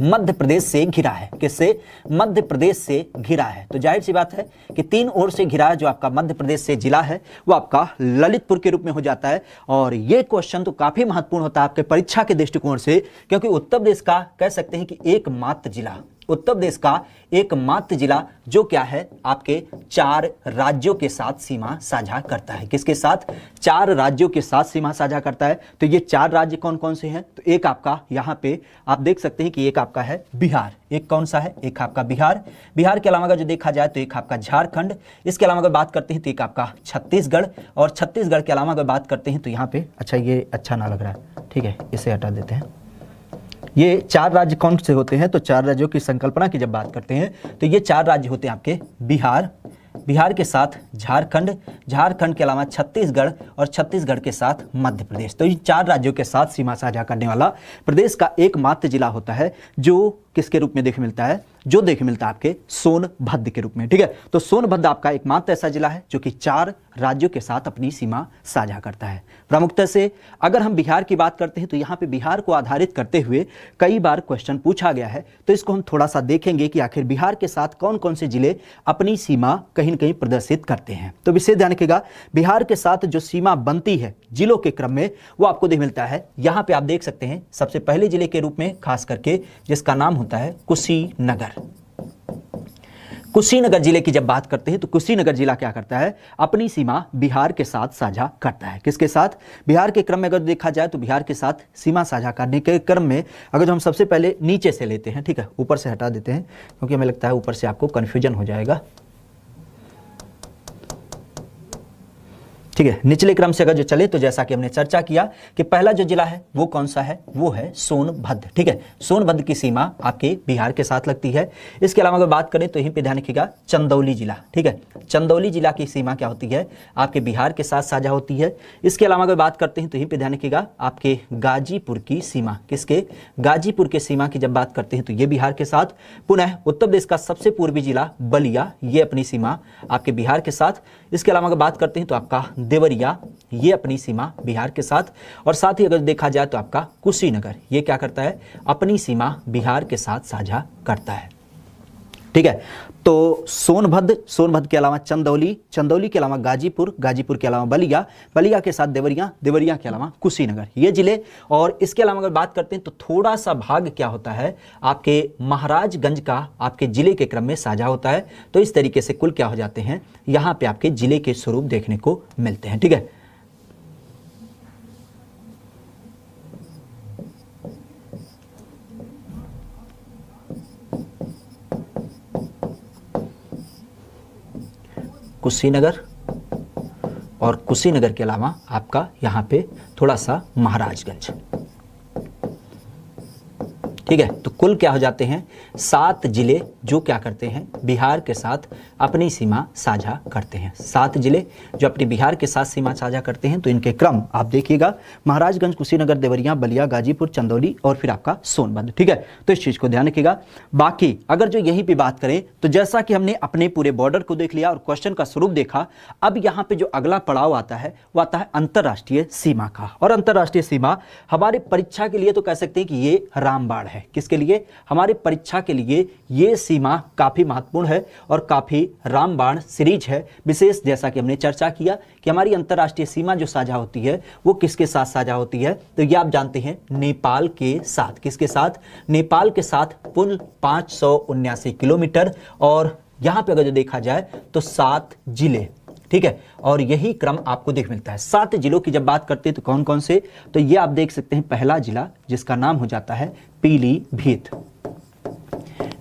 मध्य प्रदेश से घिरा है। किससे? मध्य प्रदेश से घिरा है। तो जाहिर सी बात है कि तीन ओर से घिरा जो आपका मध्य प्रदेश से जिला है वो आपका ललितपुर के रूप में हो जाता है। और ये क्वेश्चन तो काफी महत्वपूर्ण होता है आपके परीक्षा के दृष्टिकोण से, क्योंकि उत्तर प्रदेश का कह सकते हैं कि एकमात्र जिला, उत्तर प्रदेश का एकमात्र जिला जो क्या है आपके 4 राज्यों के साथ सीमा साझा करता है। किसके साथ? 4 राज्यों के साथ सीमा साझा करता है। तो ये 4 राज्य कौन कौन से हैं? तो एक आपका यहाँ पे आप देख सकते हैं कि एक आपका है बिहार, एक कौन सा है, एक आपका बिहार। बिहार के अलावा अगर जो देखा जाए तो एक आपका झारखंड, इसके अलावा अगर बात करते हैं तो एक आपका छत्तीसगढ़, और छत्तीसगढ़ के अलावा अगर बात करते हैं तो यहाँ पे, अच्छा ये अच्छा ना लग रहा है, ठीक है इसे हटा देते हैं। ये 4 राज्य कौन से होते हैं? तो 4 राज्यों की संकल्पना की जब बात करते हैं तो ये 4 राज्य होते हैं आपके बिहार, बिहार के साथ झारखंड, झारखंड के अलावा छत्तीसगढ़ और छत्तीसगढ़ के साथ मध्य प्रदेश। तो इन 4 राज्यों के साथ सीमा साझा करने वाला प्रदेश का एकमात्र जिला होता है जो किसके रूप में देखे मिलता है, जो देखे मिलता है आपके सोनभद्र के रूप में। ठीक है, तो सोनभद्र आपका एकमात्र ऐसा जिला है जो कि 4 राज्यों के साथ अपनी सीमा साझा करता है। प्रमुखता से अगर हम बिहार की बात करते हैं तो यहाँ पे बिहार को आधारित करते हुए कई बार क्वेश्चन पूछा गया है, तो इसको हम थोड़ा सा देखेंगे कि आखिर बिहार के साथ कौन कौन से जिले अपनी सीमा कहीं न कहीं प्रदर्शित करते हैं। तो विशेष ध्यान रखिएगा, बिहार के साथ जो सीमा बनती है जिलों के क्रम में वो आपको देख मिलता है। यहाँ पे आप देख सकते हैं सबसे पहले जिले के रूप में खास करके जिसका नाम होता है कुशीनगर। कुशीनगर जिले की जब बात करते हैं तो कुशीनगर जिला क्या करता है, अपनी सीमा बिहार के साथ साझा करता है। किसके साथ? बिहार के क्रम में अगर देखा जाए तो बिहार के साथ सीमा साझा करने के क्रम में अगर हम सबसे पहले नीचे से लेते हैं, ठीक है ऊपर से हटा देते हैं क्योंकि हमें लगता है ऊपर से आपको कन्फ्यूजन हो जाएगा। ठीक है, निचले क्रम से अगर जो चले तो जैसा कि हमने चर्चा किया कि पहला जो जिला है वो कौन सा है, वो है सोनभद्र। ठीक है, सोनभद्र की सीमा आपके बिहार के साथ लगती है। इसके अलावा अगर बात करें तो यहीं पे ध्यान रखिएगा चंदौली जिला। ठीक है, चंदौली जिला की सीमा क्या होती है, आपके बिहार के साथ साझा होती है। इसके अलावा अगर बात करते हैं तो यहीं पे ध्यान रखिएगा आपके गाजीपुर की सीमा, किसके? गाजीपुर के सीमा की जब बात करते हैं तो ये बिहार के साथ। पुनः उत्तर प्रदेश का सबसे पूर्वी जिला बलिया, ये अपनी सीमा आपके बिहार के साथ। इसके अलावा अगर बात करते हैं तो आपका देवरिया, ये अपनी सीमा बिहार के साथ। और साथ ही अगर देखा जाए तो आपका कुशीनगर, ये क्या करता है, अपनी सीमा बिहार के साथ साझा करता है। ठीक है, तो सोनभद्र, सोनभद्र के अलावा चंदौली, चंदौली के अलावा गाजीपुर, गाजीपुर के अलावा बलिया, बलिया के साथ देवरिया, देवरिया के अलावा कुशीनगर, ये जिले। और इसके अलावा अगर बात करते हैं तो थोड़ा सा भाग क्या होता है आपके महाराजगंज का आपके जिले के क्रम में साझा होता है। तो इस तरीके से कुल क्या हो जाते हैं, यहाँ पे आपके जिले के स्वरूप देखने को मिलते हैं। ठीक है, कुशीनगर और कुशीनगर के अलावा आपका यहाँ पे थोड़ा सा महाराजगंज। ठीक है, तो कुल क्या हो जाते हैं 7 जिले जो क्या करते हैं बिहार के साथ अपनी सीमा साझा करते हैं। 7 जिले जो अपनी बिहार के साथ सीमा साझा करते हैं। तो इनके क्रम आप देखिएगा, महाराजगंज, कुशीनगर, देवरिया, बलिया, गाजीपुर, चंदौली और फिर आपका सोनभद्र। ठीक है, तो इस चीज को ध्यान रखिएगा। बाकी अगर जो यहीं पे बात करें तो जैसा कि हमने अपने पूरे बॉर्डर को देख लिया और क्वेश्चन का स्वरूप देखा, अब यहाँ पे जो अगला पड़ाव आता है वो आता है अंतरराष्ट्रीय सीमा का। और अंतरराष्ट्रीय सीमा हमारे परीक्षा के लिए तो कह सकते हैं कि ये रामबाण है। है। किसके लिए? हमारी परीक्षा के लिए ये सीमा काफ़ी महत्वपूर्ण है और काफ़ी रामबाण सीरीज है। विशेष जैसा कि हमने चर्चा किया कि हमारी अंतर्राष्ट्रीय सीमा जो साझा होती है वो किसके साथ साझा होती है, तो ये आप जानते हैं नेपाल के साथ। किसके साथ? नेपाल के साथ कुल 579 किलोमीटर, और यहाँ पे अगर जो देखा जाए तो 7 जिले, ठीक है, और यही क्रम आपको देख मिलता है। 7 जिलों की जब बात करते हैं तो कौन कौन से, तो ये आप देख सकते हैं पहला जिला जिसका नाम हो जाता है पीलीभीत।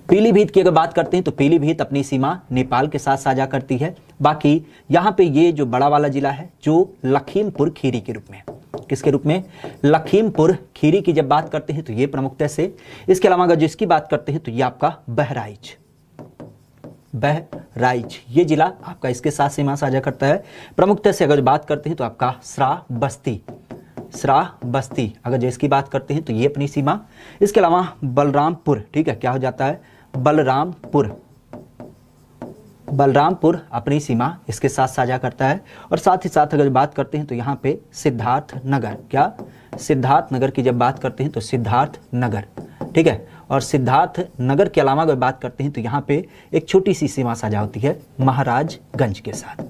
पीलीभीत की अगर बात करते हैं तो पीलीभीत अपनी सीमा नेपाल के साथ साझा करती है। बाकी यहाँ पे ये जो बड़ा वाला जिला है जो लखीमपुर खीरी के रूप में, किसके रूप में? लखीमपुर खीरी की जब बात करते हैं तो ये प्रमुखता से। इसके अलावा अगर जिसकी बात करते हैं तो ये आपका बहराइच, बहराइच ये जिला आपका इसके साथ सीमा साझा करता है। प्रमुखता से अगर बात करते हैं तो आपका श्रावस्ती, श्रावस्ती अगर जो इसकी बात करते हैं तो ये अपनी सीमा। इसके अलावा बलरामपुर, ठीक है, क्या हो जाता है? बलरामपुर, बलरामपुर अपनी सीमा इसके साथ साझा करता है। और साथ ही साथ अगर बात करते हैं तो यहाँ पे सिद्धार्थ नगर, क्या? सिद्धार्थ नगर की जब बात करते हैं तो सिद्धार्थ नगर, ठीक है, और सिद्धार्थ नगर के अलावा अगर बात करते हैं तो यहाँ पे एक छोटी सी सीमा साझा होती है महाराजगंज के साथ,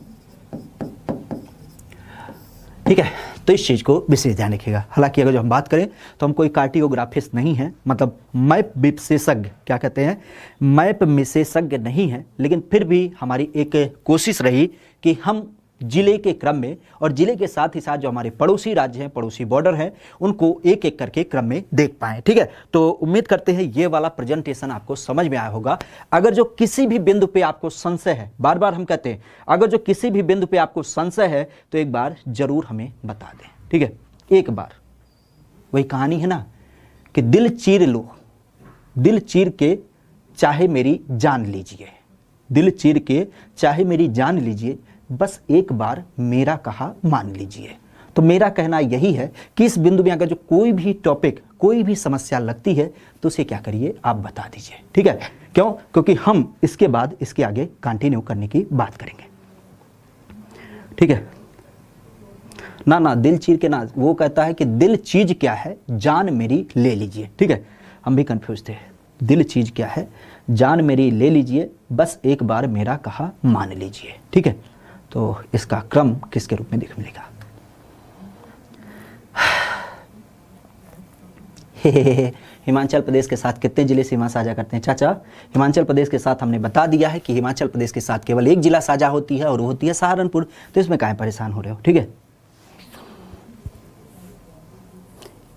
ठीक है। तो इस चीज को विशेष ध्यान रखिएगा। हालांकि अगर जो हम बात करें तो हम कोई कार्टियोग्राफिस्ट नहीं हैं, मतलब मैप विशेषज्ञ, क्या कहते हैं, मैप विशेषज्ञ नहीं है, लेकिन फिर भी हमारी एक कोशिश रही कि हम जिले के क्रम में और जिले के साथ ही साथ जो हमारे पड़ोसी राज्य हैं, पड़ोसी बॉर्डर हैं, उनको एक एक करके क्रम में देख पाएं, ठीक है। तो उम्मीद करते हैं ये वाला प्रेजेंटेशन आपको समझ में आया होगा। अगर जो किसी भी बिंदु पे आपको संशय है, बार बार हम कहते हैं अगर जो किसी भी बिंदु पे आपको संशय है तो एक बार जरूर हमें बता दें, ठीक है। एक बार वही कहानी है ना कि दिल चीर लो, दिल चीर के चाहे मेरी जान लीजिए, दिल चीर के चाहे मेरी जान लीजिए, बस एक बार मेरा कहा मान लीजिए। तो मेरा कहना यही है कि इस बिंदु में अगर जो कोई भी टॉपिक, कोई भी समस्या लगती है तो उसे क्या करिए, आप बता दीजिए, ठीक है। क्यों? क्योंकि हम इसके बाद इसके आगे कंटिन्यू करने की बात करेंगे, ठीक है ना। ना दिल चीर के ना, वो कहता है कि दिल चीज क्या है, जान मेरी ले लीजिए, ठीक है। हम भी कंफ्यूज थे, दिल चीज क्या है, जान मेरी ले लीजिए, बस एक बार मेरा कहा मान लीजिए, ठीक है। तो इसका क्रम किसके रूप में देख मिलेगा? हिमाचल प्रदेश के साथ कितने जिले सीमा साझा करते हैं चाचा? हिमाचल प्रदेश के साथ हमने बता दिया है कि हिमाचल प्रदेश के साथ केवल एक जिला साझा होती है और वो होती है सहारनपुर। तो इसमें काहे परेशान हो रहे हो, ठीक है।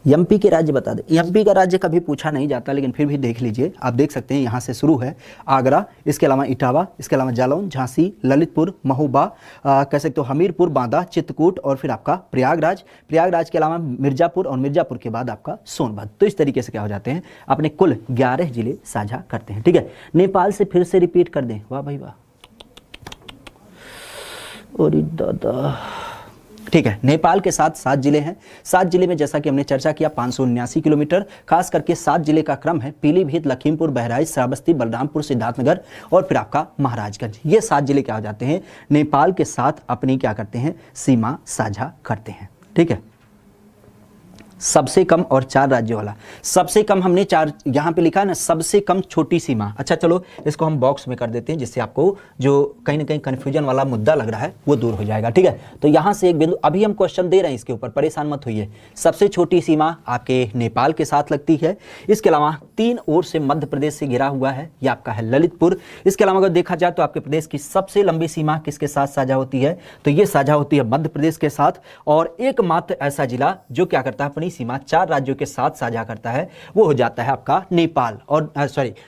एमपी के राज्य बता दें। एमपी का राज्य कभी पूछा नहीं जाता, लेकिन फिर भी देख लीजिए। आप देख सकते हैं यहाँ से शुरू है आगरा, इसके अलावा इटावा, इसके अलावा जालौन, झांसी, ललितपुर, महोबा, कह सकते हो हमीरपुर, बांदा, चित्रकूट और फिर आपका प्रयागराज। प्रयागराज के अलावा मिर्जापुर और मिर्जापुर के बाद आपका सोनभद्र। तो इस तरीके से क्या हो जाते हैं, अपने कुल 11 जिले साझा करते हैं, ठीक है। नेपाल से फिर से रिपीट कर दें, वाह भाई वाह, अरे दादा, ठीक है। नेपाल के साथ 7 जिले हैं। 7 जिले में जैसा कि हमने चर्चा किया 579 किलोमीटर, खास करके 7 जिले का क्रम है पीलीभीत, लखीमपुर, बहराइच, श्रावस्ती, बलरामपुर, सिद्धार्थनगर और फिर आपका महाराजगंज। ये 7 जिले क्या हो जाते हैं, नेपाल के साथ अपनी क्या करते हैं, सीमा साझा करते हैं, ठीक है। सबसे कम और 4 राज्यों वाला, सबसे कम हमने 4 यहाँ पे लिखा है ना, सबसे कम छोटी सीमा। अच्छा चलो इसको हम बॉक्स में कर देते हैं, जिससे आपको जो कहीं ना कहीं कंफ्यूजन वाला मुद्दा लग रहा है वो दूर हो जाएगा, ठीक है। तो यहाँ से एक बिंदु, अभी हम क्वेश्चन दे रहे हैं इसके ऊपर, परेशान मत होइए। सबसे छोटी सीमा आपके नेपाल के साथ लगती है। इसके अलावा 3 ओर से मध्य प्रदेश से घिरा हुआ है, ये आपका है ललितपुर। इसके अलावा अगर देखा जाए तो आपके प्रदेश की सबसे लंबी सीमा किसके साथ साझा होती है, तो ये साझा होती है मध्य प्रदेश के साथ। और एकमात्र ऐसा जिला जो क्या करता है, अपनी सीमा 4 राज्यों के साथ साझा करता है, वो हो जाता है आपका नेपाल, और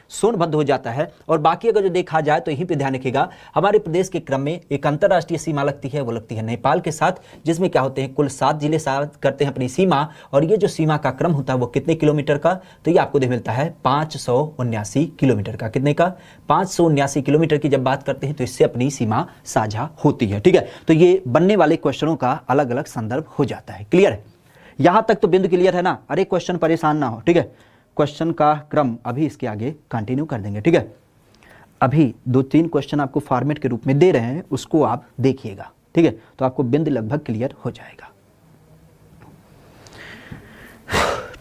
सोनभद्र हो जाता है। और बाकी अगर जो देखा जाए तो यहीं पे ध्यान रखिएगा, हमारे प्रदेश के क्रम में एक अंतरराष्ट्रीय सीमा लगती है, वो लगती है नेपाल के साथ, जिसमें क्या होते हैं कुल 7 जिले साथ करते हैं अपनी सीमा। और ये जो सीमा का क्रम होता है वो कितने किलोमीटर का, तो ये आपको मिलता है 579 किलोमीटर का। कितने का, 579 किलोमीटर की जब बात करते हैं तो इससे अपनी सीमा साझा होती है, ठीक है। तो ये बनने वाले क्वेश्चनों का अलग अलग संदर्भ हो जाता है। क्लियर है, यहां तक तो बिंदु क्लियर है ना? अरे क्वेश्चन परेशान ना हो, ठीक है। क्वेश्चन का क्रम अभी इसके आगे कंटिन्यू कर देंगे, ठीक है। अभी 2-3 क्वेश्चन आपको फॉर्मेट के रूप में दे रहे हैं, उसको आप देखिएगा, ठीक है। तो आपको बिंदु लगभग क्लियर हो जाएगा,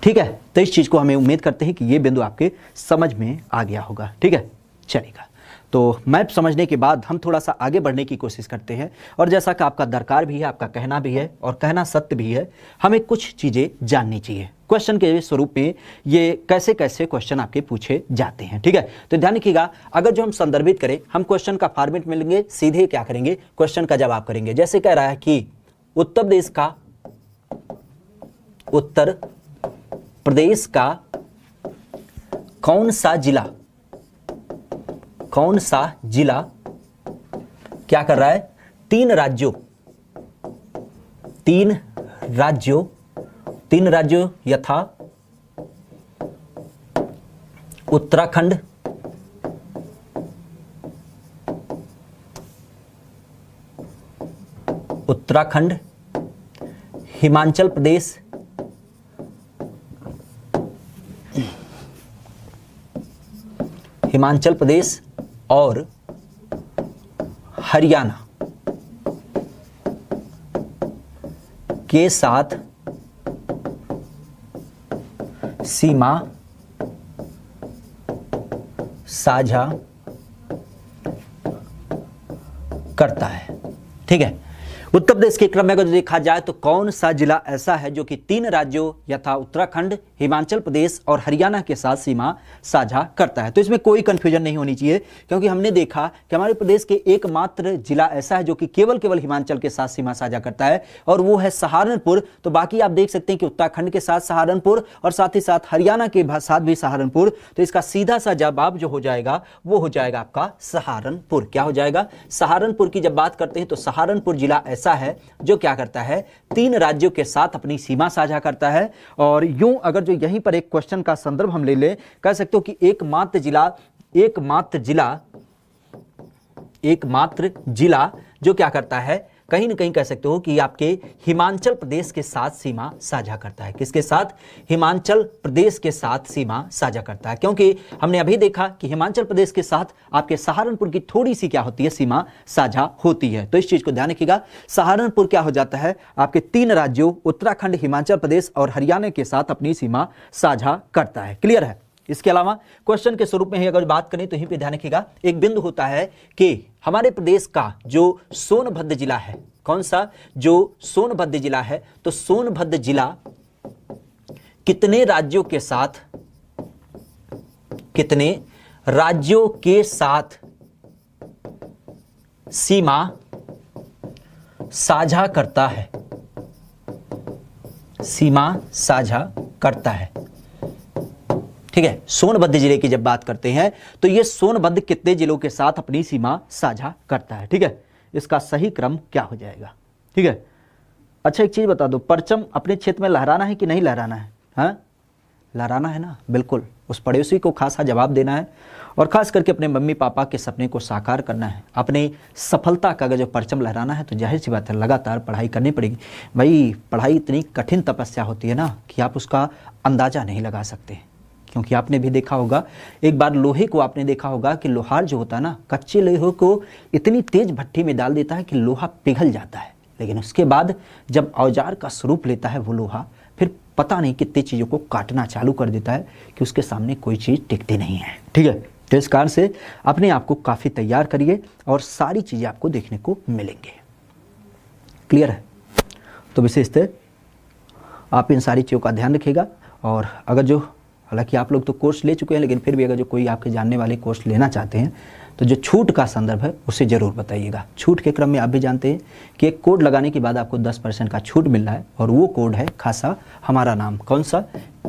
ठीक है, तो इस चीज को हमें उम्मीद करते हैं कि ये बिंदु आपके समझ में आ गया होगा। ठीक है, चलेगा। तो मैप समझने के बाद हम थोड़ा सा आगे बढ़ने की कोशिश करते हैं, और जैसा कि आपका दरकार भी है, आपका कहना भी है और कहना सत्य भी है, हमें कुछ चीजें जाननी चाहिए। क्वेश्चन के स्वरूप में ये कैसे कैसे क्वेश्चन आपके पूछे जाते हैं। ठीक है, तो ध्यान रखिएगा, अगर जो हम संदर्भित करें, हम क्वेश्चन का फॉर्मेट में लेंगे, सीधे क्या करेंगे, क्वेश्चन का जवाब करेंगे। जैसे कह रहा है कि उत्तर प्रदेश का कौन सा जिला क्या कर रहा है, तीन राज्यों यथा उत्तराखंड, हिमाचल प्रदेश और हरियाणा के साथ सीमा साझा करता है। ठीक है, उत्तर प्रदेश के क्रम में अगर देखा जाए तो कौन सा जिला ऐसा है जो कि तीन राज्यों यथा उत्तराखंड, हिमाचल प्रदेश और हरियाणा के साथ सीमा साझा करता है। तो इसमें कोई कंफ्यूजन नहीं होनी चाहिए, क्योंकि हमने देखा कि हमारे प्रदेश के एकमात्र जिला ऐसा है जो कि केवल हिमाचल के साथ सीमा साझा करता है, और वो है सहारनपुर। तो बाकी आप देख सकते हैं कि उत्तराखंड के साथ सहारनपुर और साथ ही साथ हरियाणा के साथ भी सहारनपुर। तो इसका सीधा सा जवाब जो हो जाएगा वो हो जाएगा आपका सहारनपुर। क्या हो जाएगा, सहारनपुर की जब बात करते हैं तो सहारनपुर जिला ऐसा है जो क्या करता है, तीन राज्यों के साथ अपनी सीमा साझा करता है। और यूं अगर जो यहीं पर एक क्वेश्चन का संदर्भ हम ले ले, कह सकते हो कि एकमात्र जिला जो क्या करता है, कहीं ना कहीं कह सकते हो कि आपके हिमाचल प्रदेश के साथ सीमा साझा करता है। किसके साथ, हिमाचल प्रदेश के साथ सीमा साझा करता है, क्योंकि हमने अभी देखा कि हिमाचल प्रदेश के साथ आपके सहारनपुर की थोड़ी सी क्या होती है, सीमा साझा होती है। तो इस चीज को ध्यान रखिएगा, सहारनपुर क्या हो जाता है, आपके तीन राज्यों उत्तराखंड, हिमाचल प्रदेश और हरियाणा के साथ अपनी सीमा साझा करता है। क्लियर है। इसके अलावा क्वेश्चन के स्वरूप में ही अगर बात करें तो यहीं पे ध्यान रखिएगा, एक बिंदु होता है कि हमारे प्रदेश का जो सोनभद्र जिला है, कौन सा, जो सोनभद्र जिला है, तो सोनभद्र जिला कितने राज्यों के साथ सीमा साझा करता है, ठीक है। सोनभद्र जिले की जब बात करते हैं तो ये सोनभद्र कितने जिलों के साथ अपनी सीमा साझा करता है, ठीक है। इसका सही क्रम क्या हो जाएगा, ठीक है। अच्छा एक चीज बता दो, परचम अपने क्षेत्र में लहराना है कि नहीं लहराना है? हाँ लहराना है ना, बिल्कुल। उस पड़ोसी को खासा जवाब देना है और खास करके अपने मम्मी पापा के सपने को साकार करना है। अपनी सफलता का अगर जो परचम लहराना है तो जाहिर सी बात है लगातार पढ़ाई करनी पड़ेगी। भाई पढ़ाई इतनी कठिन तपस्या होती है ना कि आप उसका अंदाजा नहीं लगा सकते, क्योंकि आपने भी देखा होगा, एक बार लोहे को आपने देखा होगा कि लोहार जो होता है ना, कच्चे लोहे को इतनी तेज भट्टी में डाल देता है कि लोहा पिघल जाता है, लेकिन उसके बाद जब औजार का स्वरूप लेता है वो लोहा, फिर पता नहीं कितनी चीज़ों को काटना चालू कर देता है कि उसके सामने कोई चीज़ टिकती नहीं है, ठीक है। तो इस कारण से अपने आप को काफ़ी तैयार करिए और सारी चीज़ें आपको देखने को मिलेंगे। क्लियर है? तो विशेषतः आप इन सारी चीज़ों का ध्यान रखिएगा। और अगर जो, हालांकि आप लोग तो कोर्स ले चुके हैं, लेकिन फिर भी अगर जो कोई आपके जानने वाले कोर्स लेना चाहते हैं तो जो छूट का संदर्भ है उसे ज़रूर बताइएगा। छूट के क्रम में आप भी जानते हैं कि एक कोड लगाने के बाद आपको 10% का छूट मिल रहा है, और वो कोड है खासा हमारा नाम। कौन सा?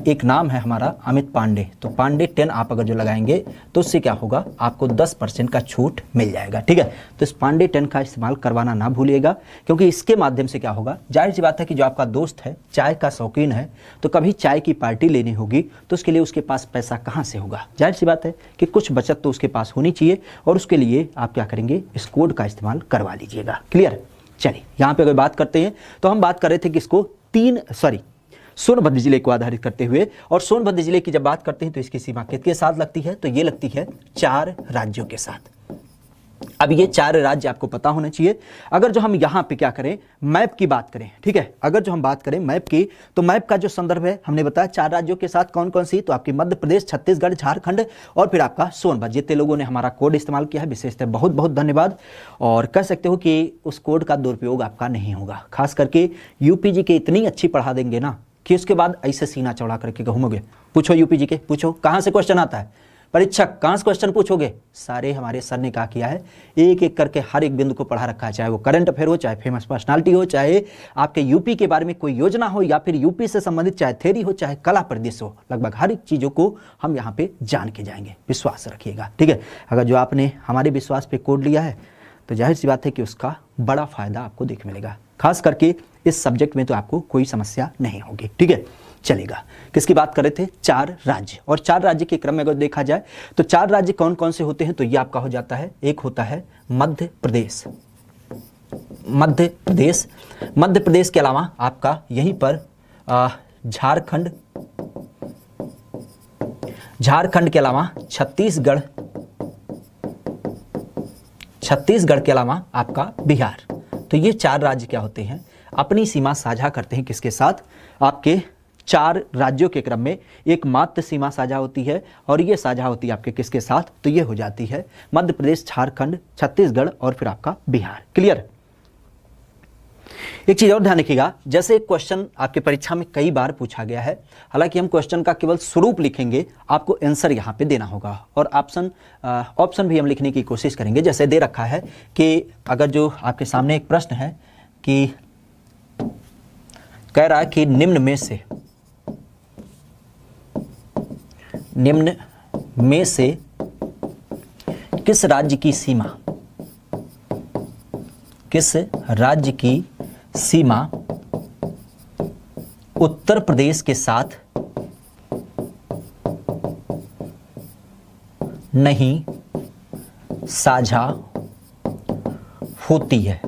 एक नाम है हमारा अमित पांडे। तो पांडे 10 आप अगर जो लगाएंगे तो उससे क्या होगा, आपको 10% का छूट मिल जाएगा, ठीक है। तो इस पांडे 10 का इस्तेमाल करवाना ना भूलिएगा, क्योंकि इसके माध्यम से क्या होगा, जाहिर सी बात है कि जो आपका दोस्त है चाय का शौकीन है, तो कभी चाय की पार्टी लेनी होगी तो उसके लिए उसके पास पैसा कहाँ से होगा? जाहिर सी बात है कि कुछ बचत तो उसके पास होनी चाहिए, और उसके लिए आप क्या करेंगे, इस कोड का इस्तेमाल करवा लीजिएगा। क्लियर? चलिए यहाँ पे अगर बात करते हैं तो हम बात कर रहे थे कि इसको सोनभद्र जिले को आधारित करते हुए, और सोनभद्र जिले की जब बात करते हैं तो इसकी सीमा किसके साथ लगती है, तो ये लगती है 4 राज्यों के साथ। अब ये 4 राज्य आपको पता होना चाहिए। अगर जो हम यहाँ पे क्या करें, मैप की बात करें, ठीक है, अगर जो हम बात करें मैप की, तो मैप का जो संदर्भ है हमने बताया 4 राज्यों के साथ कौन कौन सी, तो आपकी मध्य प्रदेश, छत्तीसगढ़, झारखंड और फिर आपका सोनभद्र। जितने लोगों ने हमारा कोड इस्तेमाल किया है विशेषतः बहुत बहुत धन्यवाद। और कह सकते हो कि उस कोड का दुरुपयोग आपका नहीं होगा, खास करके यूपीजी के इतनी अच्छी पढ़ा देंगे ना कि उसके बाद ऐसे सीना चौड़ा करके घूमोगे। पूछो यूपीजी के, पूछो कहाँ से क्वेश्चन आता है, परीक्षक कहाँ से क्वेश्चन पूछोगे, सारे हमारे सर ने क्या किया है, एक एक करके हर एक बिंदु को पढ़ा रखा है, चाहे वो करंट अफेयर हो, चाहे फेमस पर्सनालिटी हो, चाहे आपके यूपी के बारे में कोई योजना हो, या फिर यूपी से संबंधित चाहे थ्योरी हो, चाहे कला प्रदेश हो, लगभग हर एक चीज़ों को हम यहाँ पे जान के जाएंगे, विश्वास रखिएगा, ठीक है। अगर जो आपने हमारे विश्वास पे कोड लिया है तो जाहिर सी बात है कि उसका बड़ा फायदा आपको देख मिलेगा, खास करके इस सब्जेक्ट में तो आपको कोई समस्या नहीं होगी, ठीक है। चलेगा, किसकी बात कर रहे थे, 4 राज्य, और 4 राज्य के क्रम में अगर देखा जाए तो 4 राज्य कौन कौन से होते हैं, तो ये आपका हो जाता है, एक होता है मध्य प्रदेश, मध्य प्रदेश, मध्य प्रदेश के अलावा आपका यहीं पर झारखंड, झारखंड के अलावा छत्तीसगढ़, छत्तीसगढ़ के अलावा आपका बिहार। तो ये 4 राज्य क्या होते हैं, अपनी सीमा साझा करते हैं किसके साथ, आपके 4 राज्यों के क्रम में एक मात्र सीमा साझा होती है, और ये साझा होती है आपके किसके साथ, तो ये हो जाती है मध्य प्रदेश, झारखंड, छत्तीसगढ़ और फिर आपका बिहार। क्लियर। एक चीज और ध्यान रखिएगा, जैसे एक क्वेश्चन आपके परीक्षा में कई बार पूछा गया है, हालांकि हम क्वेश्चन का केवल स्वरूप लिखेंगे, आपको आंसर यहाँ पे देना होगा, और ऑप्शन भी हम लिखने की कोशिश करेंगे। जैसे दे रखा है कि अगर जो आपके सामने एक प्रश्न है कि कह रहा है कि निम्न में से किस राज्य की सीमा, किस राज्य की सीमा उत्तर प्रदेश के साथ नहीं साझा होती है।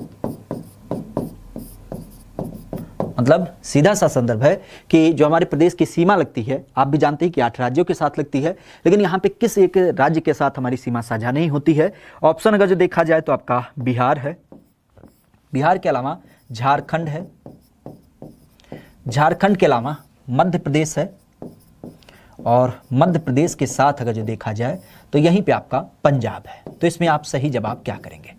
मतलब सीधा सा संदर्भ है कि जो हमारे प्रदेश की सीमा लगती है, आप भी जानते हैं कि 8 राज्यों के साथ लगती है, लेकिन यहाँ पे किस एक राज्य के साथ हमारी सीमा साझा नहीं होती है। ऑप्शन अगर जो देखा जाए तो आपका बिहार है, बिहार के अलावा झारखंड है, झारखंड के अलावा मध्य प्रदेश है, और मध्य प्रदेश के साथ अगर जो देखा जाए तो यहीं पे आपका पंजाब है। तो इसमें आप सही जवाब क्या करेंगे,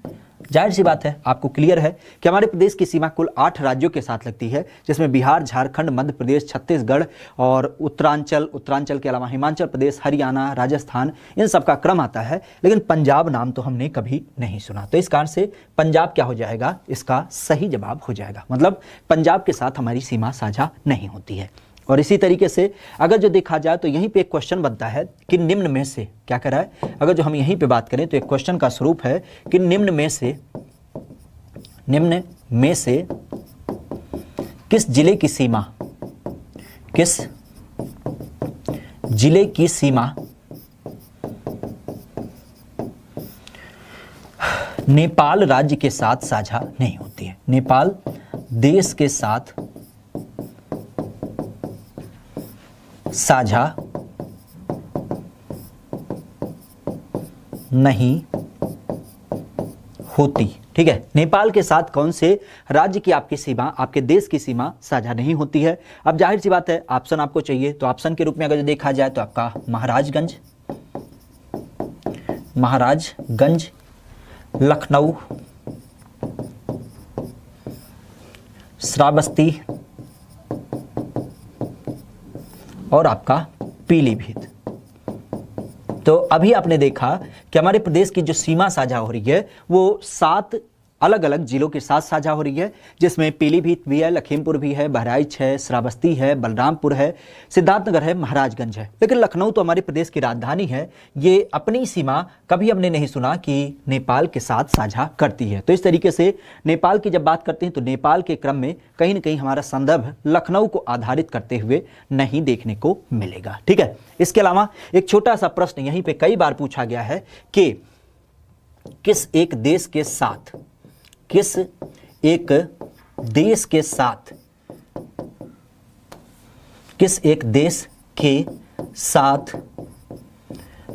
जाहिर सी बात है आपको क्लियर है कि हमारे प्रदेश की सीमा कुल 8 राज्यों के साथ लगती है, जिसमें बिहार, झारखंड, मध्य प्रदेश, छत्तीसगढ़ और उत्तरांचल के अलावा हिमाचल प्रदेश, हरियाणा, राजस्थान, इन सब का क्रम आता है, लेकिन पंजाब नाम तो हमने कभी नहीं सुना। तो इस कारण से पंजाब क्या हो जाएगा, इसका सही जवाब हो जाएगा, मतलब पंजाब के साथ हमारी सीमा साझा नहीं होती है। और इसी तरीके से अगर जो देखा जाए तो यहीं पे एक क्वेश्चन बनता है कि निम्न में से क्या कर रहा है, अगर जो हम यहीं पे बात करें तो एक क्वेश्चन का स्वरूप है कि निम्न में से किस जिले की सीमा, किस जिले की सीमा नेपाल राज्य के साथ साझा नहीं होती है, नेपाल देश के साथ साझा नहीं होती। ठीक है, नेपाल के साथ कौन से राज्य की आपकी सीमा, आपके देश की सीमा साझा नहीं होती है। अब जाहिर सी बात है ऑप्शन आपको चाहिए, तो ऑप्शन के रूप में अगर देखा जाए तो आपका महाराजगंज, लखनऊ, श्रावस्ती और आपका पीलीभीत। तो अभी आपने देखा कि हमारे प्रदेश की जो सीमा साझा हो रही है वो 7 अलग अलग जिलों के साथ साझा हो रही है, जिसमें पीलीभीत भी है, लखीमपुर भी है, बहराइच है, श्रावस्ती है, बलरामपुर है, सिद्धार्थनगर है, महाराजगंज है। लेकिन लखनऊ तो हमारे प्रदेश की राजधानी है, ये अपनी सीमा कभी हमने नहीं सुना कि नेपाल के साथ साझा करती है। तो इस तरीके से नेपाल की जब बात करते हैं तो नेपाल के क्रम में कहीं ना कहीं हमारा संदर्भ लखनऊ को आधारित करते हुए नहीं देखने को मिलेगा। ठीक है, इसके अलावा एक छोटा सा प्रश्न यहीं पर कई बार पूछा गया है कि किस एक देश के साथ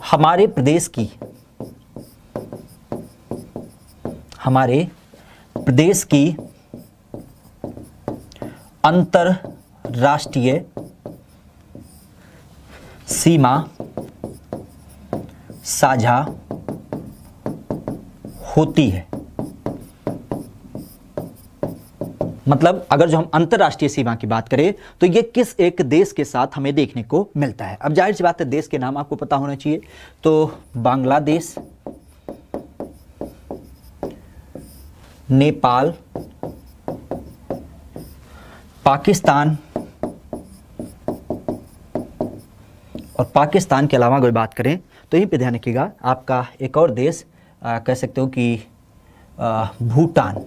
हमारे प्रदेश की हमारे प्रदेश की अंतरराष्ट्रीय सीमा साझा होती है। मतलब अगर जो हम अंतरराष्ट्रीय सीमा की बात करें तो ये किस एक देश के साथ हमें देखने को मिलता है। अब जाहिर सी बात है देश के नाम आपको पता होना चाहिए, तो बांग्लादेश, नेपाल, पाकिस्तान, और पाकिस्तान के अलावा अगर बात करें तो यहीं पे ध्यान रखिएगा आपका एक और देश कह सकते हो कि भूटान।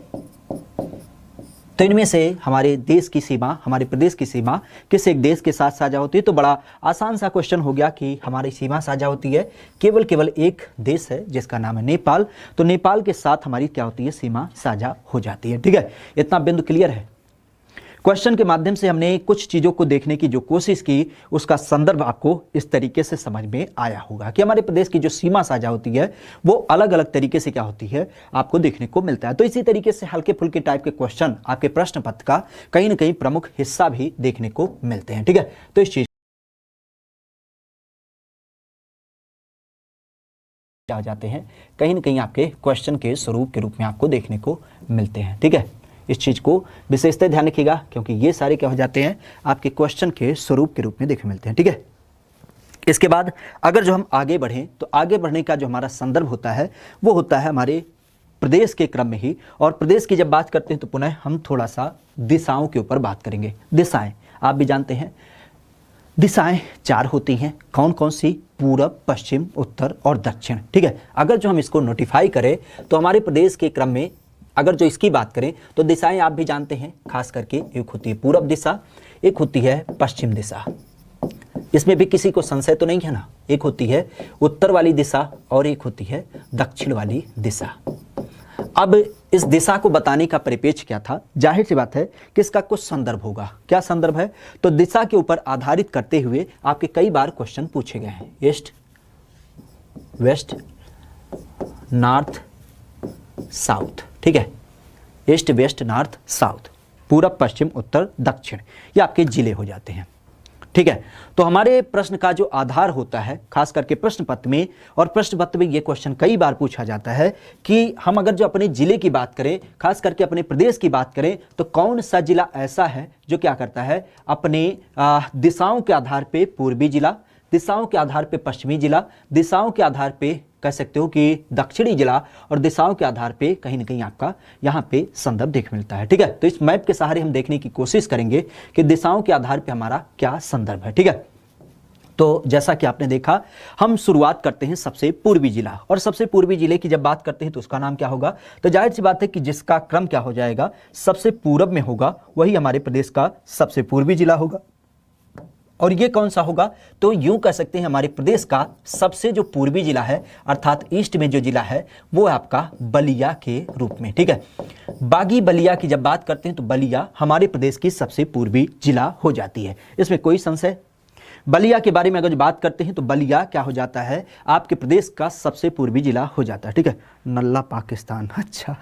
तो इनमें से हमारे देश की सीमा, हमारे प्रदेश की सीमा किस एक देश के साथ साझा होती है। तो बड़ा आसान सा क्वेश्चन हो गया कि हमारी सीमा साझा होती है केवल एक देश है जिसका नाम है नेपाल। तो नेपाल के साथ हमारी क्या होती है, सीमा साझा हो जाती है। ठीक है, इतना बिंदु क्लियर है। क्वेश्चन के माध्यम से हमने कुछ चीजों को देखने की जो कोशिश की, उसका संदर्भ आपको इस तरीके से समझ में आया होगा कि हमारे प्रदेश की जो सीमा साझा होती है वो अलग अलग तरीके से क्या होती है आपको देखने को मिलता है। तो इसी तरीके से हल्के फुल्के टाइप के क्वेश्चन आपके प्रश्न पत्र का कहीं ना कहीं प्रमुख हिस्सा भी देखने को मिलते हैं। ठीक है, तो इस चीज आ जाते हैं कहीं ना कहीं आपके क्वेश्चन के स्वरूप के रूप में आपको देखने को मिलते हैं। ठीक है, इस चीज़ को विशेषतः ध्यान रखिएगा क्योंकि ये सारे क्या हो जाते हैं आपके क्वेश्चन के स्वरूप के रूप में देखने मिलते हैं। ठीक है, इसके बाद अगर जो हम आगे बढ़ें तो आगे बढ़ने का जो हमारा संदर्भ होता है वो होता है हमारे प्रदेश के क्रम में ही। और प्रदेश की जब बात करते हैं तो पुनः हम थोड़ा सा दिशाओं के ऊपर बात करेंगे। दिशाएं आप भी जानते हैं, दिशाएं 4 होती हैं। कौन कौन सी? पूरब, पश्चिम, उत्तर और दक्षिण। ठीक है, अगर जो हम इसको नोटिफाई करें तो हमारे प्रदेश के क्रम में अगर जो इसकी बात करें तो दिशाएं आप भी जानते हैं, खास करके एक होती है पूरब दिशा, एक होती है पश्चिम दिशा। इसमें भी किसी को संशय तो नहीं है ना। एक होती है उत्तर वाली दिशा और एक होती है दक्षिण वाली दिशा। अब इस दिशा को बताने का परिपेक्ष क्या था? जाहिर सी बात है कि इसका कुछ संदर्भ होगा। क्या संदर्भ है? तो दिशा के ऊपर आधारित करते हुए आपके कई बार क्वेश्चन पूछे गए हैं। East, west, north, south. ठीक है, ईस्ट, वेस्ट, नॉर्थ, साउथ, पूरब, पश्चिम, उत्तर, दक्षिण, ये आपके जिले हो जाते हैं। ठीक है, तो हमारे प्रश्न का जो आधार होता है खास करके प्रश्न पत्र में, और प्रश्न पत्र में ये क्वेश्चन कई बार पूछा जाता है कि हम अगर जो अपने जिले की बात करें, खास करके अपने प्रदेश की बात करें, तो कौन सा जिला ऐसा है जो क्या करता है अपने दिशाओं के आधार पे पूर्वी जिला, दिशाओं के आधार पे पश्चिमी जिला, दिशाओं के आधार पे कह सकते हो कि दक्षिणी जिला, और दिशाओं के आधार पे कहीं ना कहीं आपका यहाँ पे संदर्भ देख मिलता है। ठीक है, तो इस मैप के सहारे हम देखने की कोशिश करेंगे कि दिशाओं के आधार पे हमारा क्या संदर्भ है। ठीक है, तो जैसा कि आपने देखा हम शुरुआत करते हैं सबसे पूर्वी जिला, और सबसे पूर्वी जिले की जब बात करते हैं तो उसका नाम क्या होगा? तो जाहिर सी बात है कि जिसका क्रम क्या हो जाएगा, सबसे पूरब में होगा, वही हमारे प्रदेश का सबसे पूर्वी जिला होगा। और ये कौन सा होगा? तो यूं कह सकते हैं हमारे प्रदेश का सबसे जो पूर्वी जिला है अर्थात ईस्ट में जो जिला है वो है आपका बलिया के रूप में। ठीक है, बागी बलिया की जब बात करते हैं तो बलिया हमारे प्रदेश की सबसे पूर्वी जिला हो जाती है, इसमें कोई संशय। बलिया के बारे में अगर बात करते हैं तो बलिया क्या हो जाता है आपके प्रदेश का सबसे पूर्वी जिला हो जाता है। ठीक है, नल्ला पाकिस्तान, अच्छा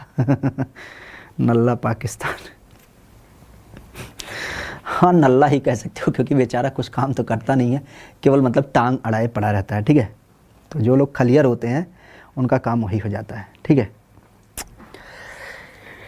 नल्ला पाकिस्तान, हाँ नल्ला ही कह सकते हो क्योंकि बेचारा कुछ काम तो करता नहीं है, केवल मतलब टांग अड़ाए पड़ा रहता है। ठीक है, तो जो लोग खलियर होते हैं उनका काम वही हो जाता है। ठीक है,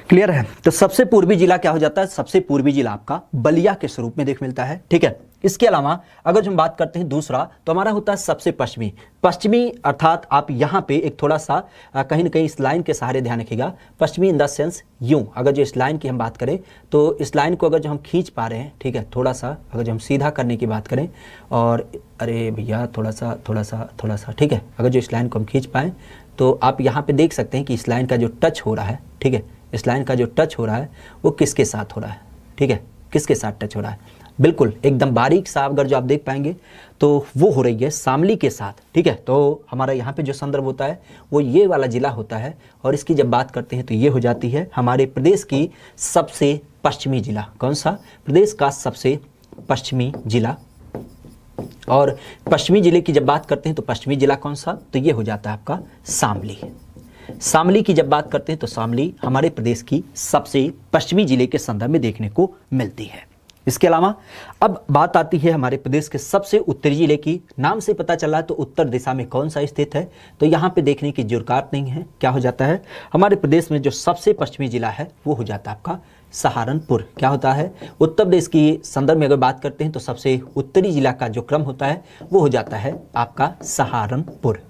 क्लियर है। तो सबसे पूर्वी जिला क्या हो जाता है? सबसे पूर्वी जिला आपका बलिया के स्वरूप में देख मिलता है। ठीक है, इसके अलावा अगर हम बात करते हैं दूसरा तो हमारा होता है सबसे पश्चिमी। पश्चिमी अर्थात आप यहाँ पे एक थोड़ा सा कहीं ना कहीं इस लाइन के सहारे ध्यान रखिएगा, पश्चिमी इन द सेंस यूं, अगर जो इस लाइन की हम बात करें तो इस लाइन को अगर जो हम खींच पा रहे हैं, ठीक है, थोड़ा सा अगर जो हम सीधा करने की बात करें, और अरे भैया थोड़ा सा, ठीक है, अगर जो इस लाइन को हम खींच पाएँ तो आप यहाँ पे देख सकते हैं कि इस लाइन का जो टच हो रहा है, ठीक है, इस लाइन का जो टच हो रहा है वो किसके साथ हो रहा है? ठीक है, किसके साथ टच हो रहा है? बिल्कुल एकदम बारीक सा अगर जो आप देख पाएंगे तो वो हो रही है शामली के साथ। ठीक है, तो हमारा यहाँ पे जो संदर्भ होता है वो ये वाला जिला होता है, और इसकी जब बात करते हैं तो ये हो जाती है हमारे प्रदेश की सबसे पश्चिमी जिला। कौन सा? प्रदेश का सबसे पश्चिमी जिला। और पश्चिमी जिले की जब बात करते हैं तो पश्चिमी जिला कौन सा? तो ये हो जाता है आपका शामली। शामली की जब बात करते हैं तो शामली हमारे प्रदेश की सबसे पश्चिमी जिले के संदर्भ में देखने को मिलती है। इसके अलावा अब बात आती है हमारे प्रदेश के सबसे उत्तरी जिले की। नाम से पता चला तो उत्तर दिशा में कौन सा स्थित है, तो यहाँ पे देखने की जरूरत नहीं है। क्या हो जाता है, हमारे प्रदेश में जो सबसे पश्चिमी जिला है वो हो जाता है आपका सहारनपुर। क्या होता है, उत्तर प्रदेश की संदर्भ में अगर बात करते हैं तो सबसे उत्तरी जिला का जो क्रम होता है वो हो जाता है आपका सहारनपुर।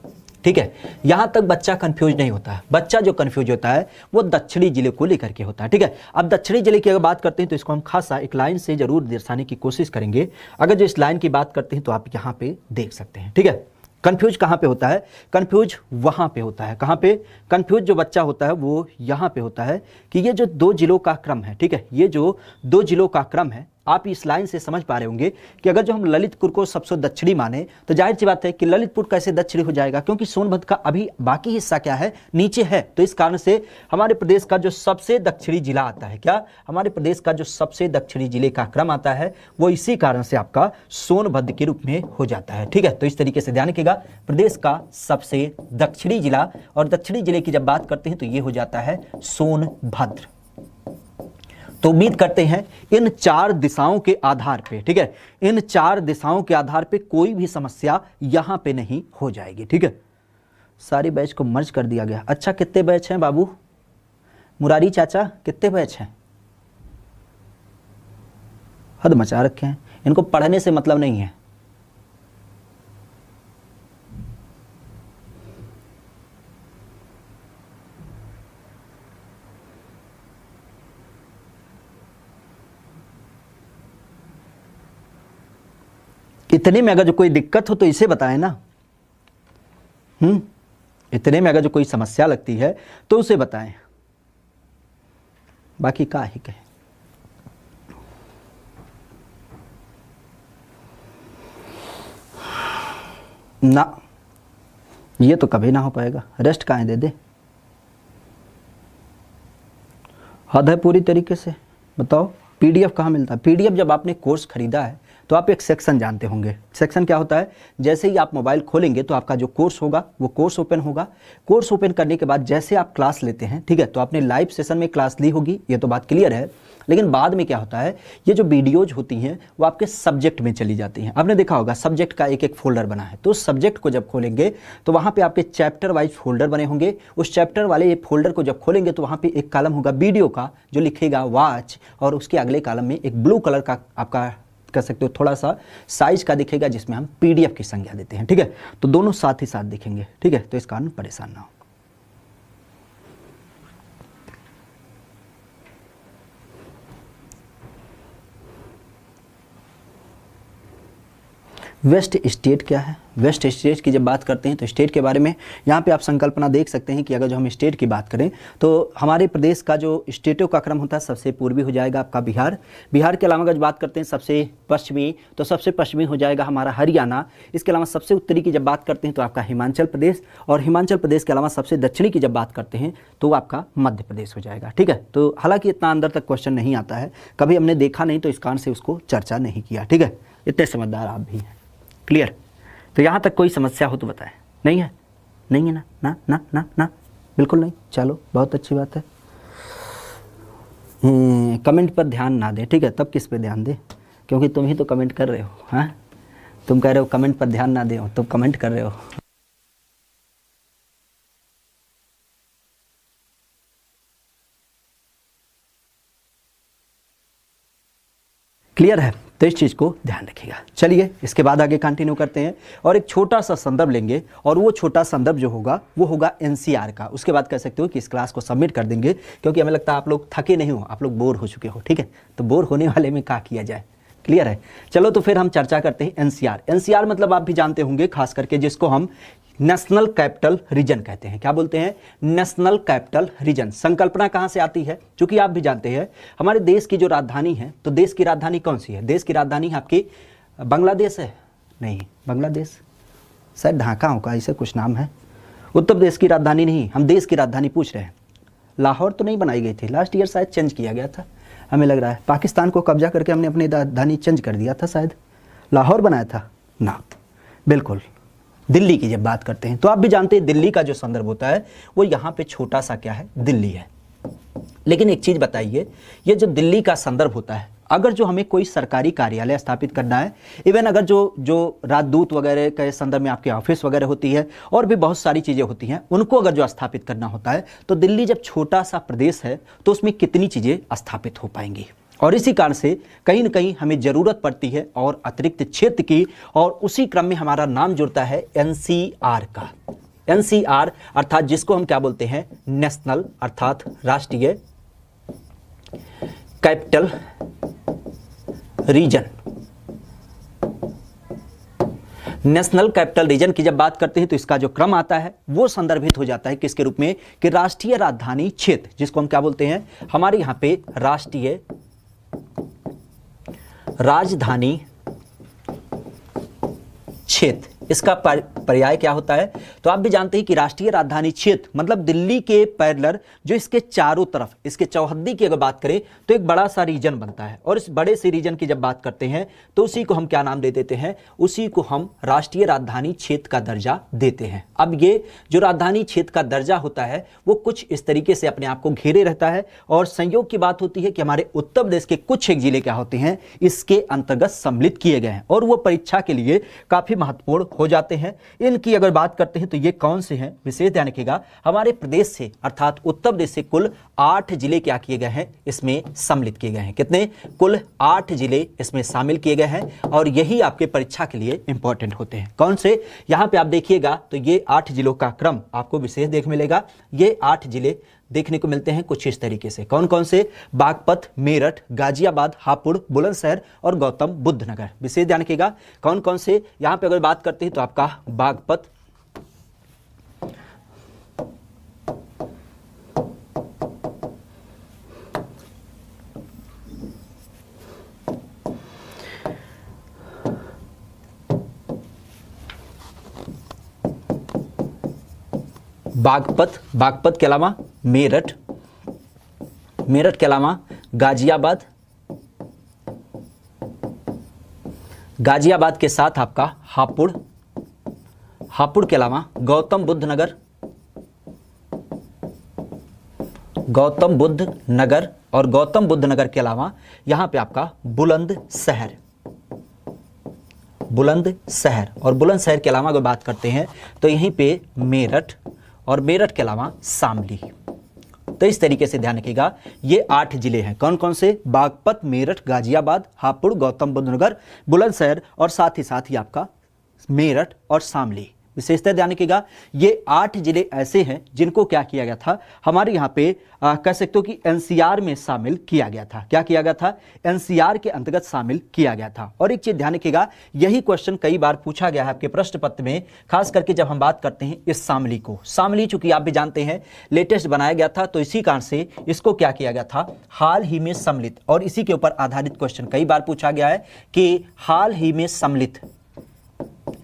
ठीक है, यहां तक बच्चा कंफ्यूज नहीं होता है। बच्चा जो कंफ्यूज होता है वो दक्षिणी जिले को लेकर के होता है। ठीक है, अब दक्षिणी जिले की अगर बात करते हैं तो इसको हम खासा एक लाइन से जरूर दर्शाने की कोशिश करेंगे। अगर जो इस लाइन की बात करते हैं तो आप यहां पे देख सकते हैं। ठीक है, कंफ्यूज कहां पे होता है, कंफ्यूज वहां पे होता है। कहां पे कंफ्यूज जो बच्चा होता है वो यहां पे होता है कि ये जो दो जिलों का क्रम है, ठीक है, ये जो दो जिलों का क्रम है, आप इस लाइन से समझ पा रहे होंगे कि अगर जो हम ललितपुर को सबसे दक्षिणी माने तो जाहिर सी बात है कि ललितपुर कैसे दक्षिणी हो जाएगा, क्योंकि सोनभद्र का अभी बाकी हिस्सा क्या है, नीचे है। तो इस कारण से हमारे प्रदेश का जो सबसे दक्षिणी जिला आता है, क्या हमारे प्रदेश का जो सबसे दक्षिणी जिले का क्रम आता है वो इसी कारण से आपका सोनभद्र के रूप में हो जाता है। ठीक है, तो इस तरीके से ध्यान रखिएगा, प्रदेश का सबसे दक्षिणी जिला, और दक्षिणी जिले की जब बात करते हैं तो ये हो जाता है सोनभद्र। तो उम्मीद करते हैं इन चार दिशाओं के आधार पे, ठीक है, इन चार दिशाओं के आधार पे कोई भी समस्या यहां पे नहीं हो जाएगी। ठीक है, सारी बैच को मर्ज कर दिया गया। अच्छा, कितने बैच हैं बाबू, मुरारी चाचा कितने बैच हैं? हद मचा रखे हैं, इनको पढ़ने से मतलब नहीं है। इतने में अगर जो कोई दिक्कत हो तो इसे बताएं ना। इतने में अगर जो कोई समस्या लगती है तो उसे बताएं, बाकी का ही कहें। ना, ये तो कभी ना हो पाएगा। रेस्ट कहाँ दे दे, हद है पूरी तरीके से। बताओ पीडीएफ कहाँ मिलता है? पीडीएफ जब आपने कोर्स खरीदा है तो आप एक सेक्शन जानते होंगे। सेक्शन क्या होता है, जैसे ही आप मोबाइल खोलेंगे तो आपका जो कोर्स होगा वो कोर्स ओपन होगा। कोर्स ओपन करने के बाद जैसे आप क्लास लेते हैं, ठीक है, तो आपने लाइव सेशन में क्लास ली होगी, ये तो बात क्लियर है। लेकिन बाद में क्या होता है, ये जो वीडियोज होती हैं वो आपके सब्जेक्ट में चली जाती हैं। आपने देखा होगा सब्जेक्ट का एक एक फोल्डर बना है, तो उस सब्जेक्ट को जब खोलेंगे तो वहाँ पे आपके चैप्टर वाइज फोल्डर बने होंगे। उस चैप्टर वाले ये फोल्डर को जब खोलेंगे तो वहाँ पे एक कॉलम होगा वीडियो का जो लिखेगा वॉच, और उसके अगले कॉलम में एक ब्लू कलर का आपका कह सकते हो थोड़ा सा साइज का दिखेगा जिसमें हम पीडीएफ की संज्ञा देते हैं। ठीक है, तो दोनों साथ ही साथ दिखेंगे। ठीक है, तो इस कारण परेशान ना हो। वेस्ट स्टेट क्या है? वेस्ट स्टेट की जब बात करते हैं तो स्टेट के बारे में यहाँ पे आप संकल्पना देख सकते हैं कि अगर जो हम स्टेट की बात करें तो हमारे प्रदेश का जो स्टेटों का क्रम होता है सबसे पूर्वी हो जाएगा आपका बिहार। बिहार के अलावा अगर बात करते हैं सबसे पश्चिमी, तो सबसे पश्चिमी हो जाएगा हमारा हरियाणा। इसके अलावा सबसे उत्तरी की जब बात करते हैं तो आपका हिमाचल प्रदेश, और हिमाचल प्रदेश के अलावा सबसे दक्षिणी की जब बात करते हैं तो आपका मध्य प्रदेश हो जाएगा। ठीक है, तो हालांकि इतना अंदर तक क्वेश्चन नहीं आता है, कभी हमने देखा नहीं तो इस कारण से उसको चर्चा नहीं किया। ठीक है, इतने समझदार आप भी हैं। क्लियर? तो यहाँ तक कोई समस्या हो तो बताएं। नहीं है? नहीं है ना? ना ना ना ना, बिल्कुल नहीं। चलो बहुत अच्छी बात है। कमेंट पर ध्यान ना दें, ठीक है, तब किस पे ध्यान दें? क्योंकि तुम ही तो कमेंट कर रहे हो। हाँ, तुम कह रहे हो कमेंट पर ध्यान ना दें, तुम कमेंट कर रहे हो। क्लियर है? तो इस चीज़ को ध्यान रखिएगा। चलिए इसके बाद आगे कंटिन्यू करते हैं और एक छोटा सा संदर्भ लेंगे, और वो छोटा संदर्भ जो होगा वो होगा एनसीआर का। उसके बाद कह सकते हो कि इस क्लास को सबमिट कर देंगे, क्योंकि हमें लगता है आप लोग थके नहीं हो, आप लोग बोर हो चुके हो। ठीक है, तो बोर होने वाले में क्या किया जाए। क्लियर है? चलो तो फिर हम चर्चा करते हैं एनसीआर। एनसीआर मतलब आप भी जानते होंगे, खास करके जिसको हम नेशनल कैपिटल रीजन कहते हैं। क्या बोलते हैं? National capital region. संकल्पना कहाँ से आती है? क्योंकि आप भी जानते हैं हमारे देश की जो राजधानी है, तो देश की राजधानी कौन सी है? देश की राजधानी आपकी बांग्लादेश है? नहीं, बांग्लादेश शायद ढाका होगा, ऐसे कुछ नाम है। उत्तर प्रदेश की राजधानी नहीं, हम देश की राजधानी पूछ रहे हैं। लाहौर तो नहीं बनाई गई थी, लास्ट ईयर शायद चेंज किया गया था, हमें लग रहा है। पाकिस्तान को कब्जा करके हमने अपनी राजधानी चेंज कर दिया था, शायद लाहौर बनाया था ना। बिल्कुल दिल्ली की जब बात करते हैं तो आप भी जानते हैं दिल्ली का जो संदर्भ होता है वो यहाँ पे छोटा सा क्या है, दिल्ली है। लेकिन एक चीज बताइए, ये जो दिल्ली का संदर्भ होता है, अगर जो हमें कोई सरकारी कार्यालय स्थापित करना है, इवन अगर जो राजदूत वगैरह के संदर्भ में आपके ऑफिस वगैरह होती है और भी बहुत सारी चीजें होती हैं, उनको अगर जो स्थापित करना होता है तो दिल्ली जब छोटा सा प्रदेश है तो उसमें कितनी चीजें स्थापित हो पाएंगी। और इसी कारण से कहीं ना कहीं हमें जरूरत पड़ती है और अतिरिक्त क्षेत्र की, और उसी क्रम में हमारा नाम जुड़ता है एनसीआर का। एनसीआर अर्थात जिसको हम क्या बोलते हैं, नेशनल अर्थात राष्ट्रीय capital region. National capital region की जब बात करते हैं तो इसका जो क्रम आता है वो संदर्भित हो जाता है किसके रूप में, कि राष्ट्रीय राजधानी क्षेत्र, जिसको हम क्या बोलते हैं, हमारे यहां पे राष्ट्रीय राजधानी क्षेत्र। इसका पर्याय क्या होता है, तो आप भी जानते हैं कि राष्ट्रीय राजधानी क्षेत्र मतलब दिल्ली के पैरेलल जो इसके चारों तरफ, इसके चौहद्दी की अगर बात करें तो एक बड़ा सा रीजन बनता है। और इस बड़े से रीजन की जब बात करते हैं तो उसी को हम क्या नाम दे देते हैं, उसी को हम राष्ट्रीय राजधानी क्षेत्र का दर्जा देते हैं। अब ये जो राजधानी क्षेत्र का दर्जा होता है वो कुछ इस तरीके से अपने आप को घेरे रहता है, और संयोग की बात होती है कि हमारे उत्तर प्रदेश के कुछ एक जिले क्या होते हैं इसके अंतर्गत सम्मिलित किए गए हैं, और वो परीक्षा के लिए काफी महत्वपूर्ण हो जाते हैं। इनकी अगर बात करते हैं तो ये कौन से हैं, विशेष ध्यान रखिएगा, हमारे प्रदेश से अर्थात उत्तर प्रदेश से कुल 8 जिले क्या किए गए हैं, इसमें सम्मिलित किए गए हैं। कितने, कुल 8 जिले इसमें शामिल किए गए हैं, और यही आपके परीक्षा के लिए इंपॉर्टेंट होते हैं। कौन से, यहां पे आप देखिएगा तो ये 8 जिलों का क्रम आपको विशेष देखने मिलेगा। ये 8 जिले देखने को मिलते हैं कुछ इस तरीके से। कौन कौन से, बागपत, मेरठ, गाजियाबाद, हापुड़, बुलंदशहर और गौतम बुद्ध नगर। विशेष ध्यान रखिएगा कौन कौन से, यहां पे अगर बात करते हैं तो आपका बागपत, बागपत के अलावा मेरठ, मेरठ के अलावा गाजियाबाद, गाजियाबाद के साथ आपका हापुड़, हापुड़ के अलावा गौतम बुद्ध नगर, गौतम बुद्ध नगर, और गौतम बुद्ध नगर के अलावा यहां पे आपका बुलंदशहर, बुलंदशहर, और बुलंदशहर के अलावा अगर बात करते हैं तो यहीं पे मेरठ, और मेरठ के अलावा शामली। तो इस तरीके से ध्यान रखिएगा ये 8 जिले हैं। कौन कौन से, बागपत, मेरठ, गाजियाबाद, हापुड़, गौतम बुद्ध नगर, बुलंदशहर, और साथ ही आपका मेरठ और शामली। विशेषता ध्यान रखिएगा ये 8 जिले ऐसे हैं जिनको क्या किया गया था, हमारे यहाँ पे कह सकते हो कि एनसीआर में शामिल किया गया था। क्या किया गया था, एनसीआर के अंतर्गत शामिल किया गया था। और एक चीज ध्यान रखिएगा, यही क्वेश्चन कई बार पूछा गया है आपके प्रश्न पत्र में, खास करके जब हम बात करते हैं इस शामली को। शामली चूंकि आप भी जानते हैं लेटेस्ट बनाया गया था, तो इसी कारण से इसको क्या किया गया था, हाल ही में सम्मिलित, और इसी के ऊपर आधारित क्वेश्चन कई बार पूछा गया है कि हाल ही में सम्मिलित,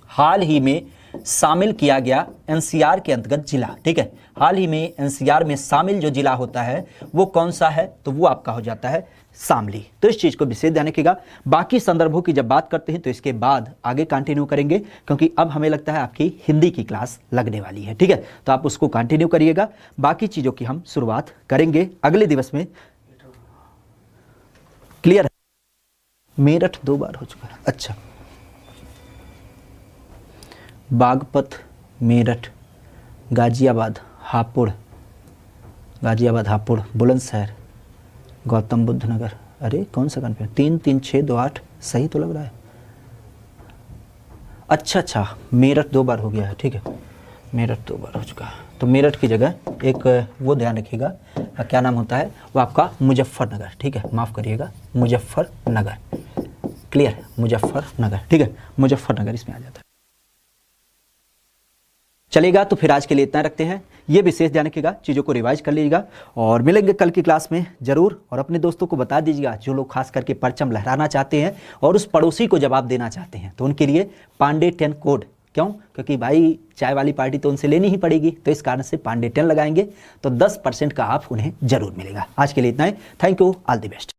हाल ही में शामिल किया गया एनसीआर के अंतर्गत जिला। ठीक है, हाल ही में एनसीआर में शामिल जो जिला होता है वो कौन सा है, तो वो आपका हो जाता है शामली। तो इस चीज को विशेष ध्यान रखिएगा। बाकी संदर्भों की जब बात करते हैं तो इसके बाद आगे कंटिन्यू करेंगे, क्योंकि अब हमें लगता है आपकी हिंदी की क्लास लगने वाली है। ठीक है, तो आप उसको कंटिन्यू करिएगा। बाकी चीजों की हम शुरुआत करेंगे अगले दिवस में। क्लियर है, मेरठ 2 बार हो चुका है। अच्छा, बागपत, मेरठ, गाजियाबाद, हापुड़, बुलंदशहर, गौतम बुद्ध नगर। अरे कौन सा कन्फ्यूजन, 3 3 6 2 8 सही तो लग रहा है। अच्छा, मेरठ 2 बार हो गया है। ठीक है, मेरठ 2 बार हो चुका है, तो मेरठ की जगह एक वो ध्यान रखिएगा, क्या नाम होता है वो आपका मुजफ्फरनगर। ठीक है, माफ करिएगा, मुजफ्फरनगर। क्लियर, मुजफ्फरनगर। ठीक है, मुजफ्फरनगर इसमें आ जाता है। चलेगा, तो फिर आज के लिए इतना रखते हैं। ये विशेष ध्यान रखिएगा, चीज़ों को रिवाइज कर लीजिएगा, और मिलेंगे कल की क्लास में जरूर। और अपने दोस्तों को बता दीजिएगा जो लोग खास करके परचम लहराना चाहते हैं और उस पड़ोसी को जवाब देना चाहते हैं, तो उनके लिए पांडे 10 कोड। क्यों, क्योंकि भाई चाय वाली पार्टी तो उनसे लेनी ही पड़ेगी, तो इस कारण से पांडे 10 लगाएंगे तो 10% का आप उन्हें जरूर मिलेगा। आज के लिए इतना ही। Thank you, all the best.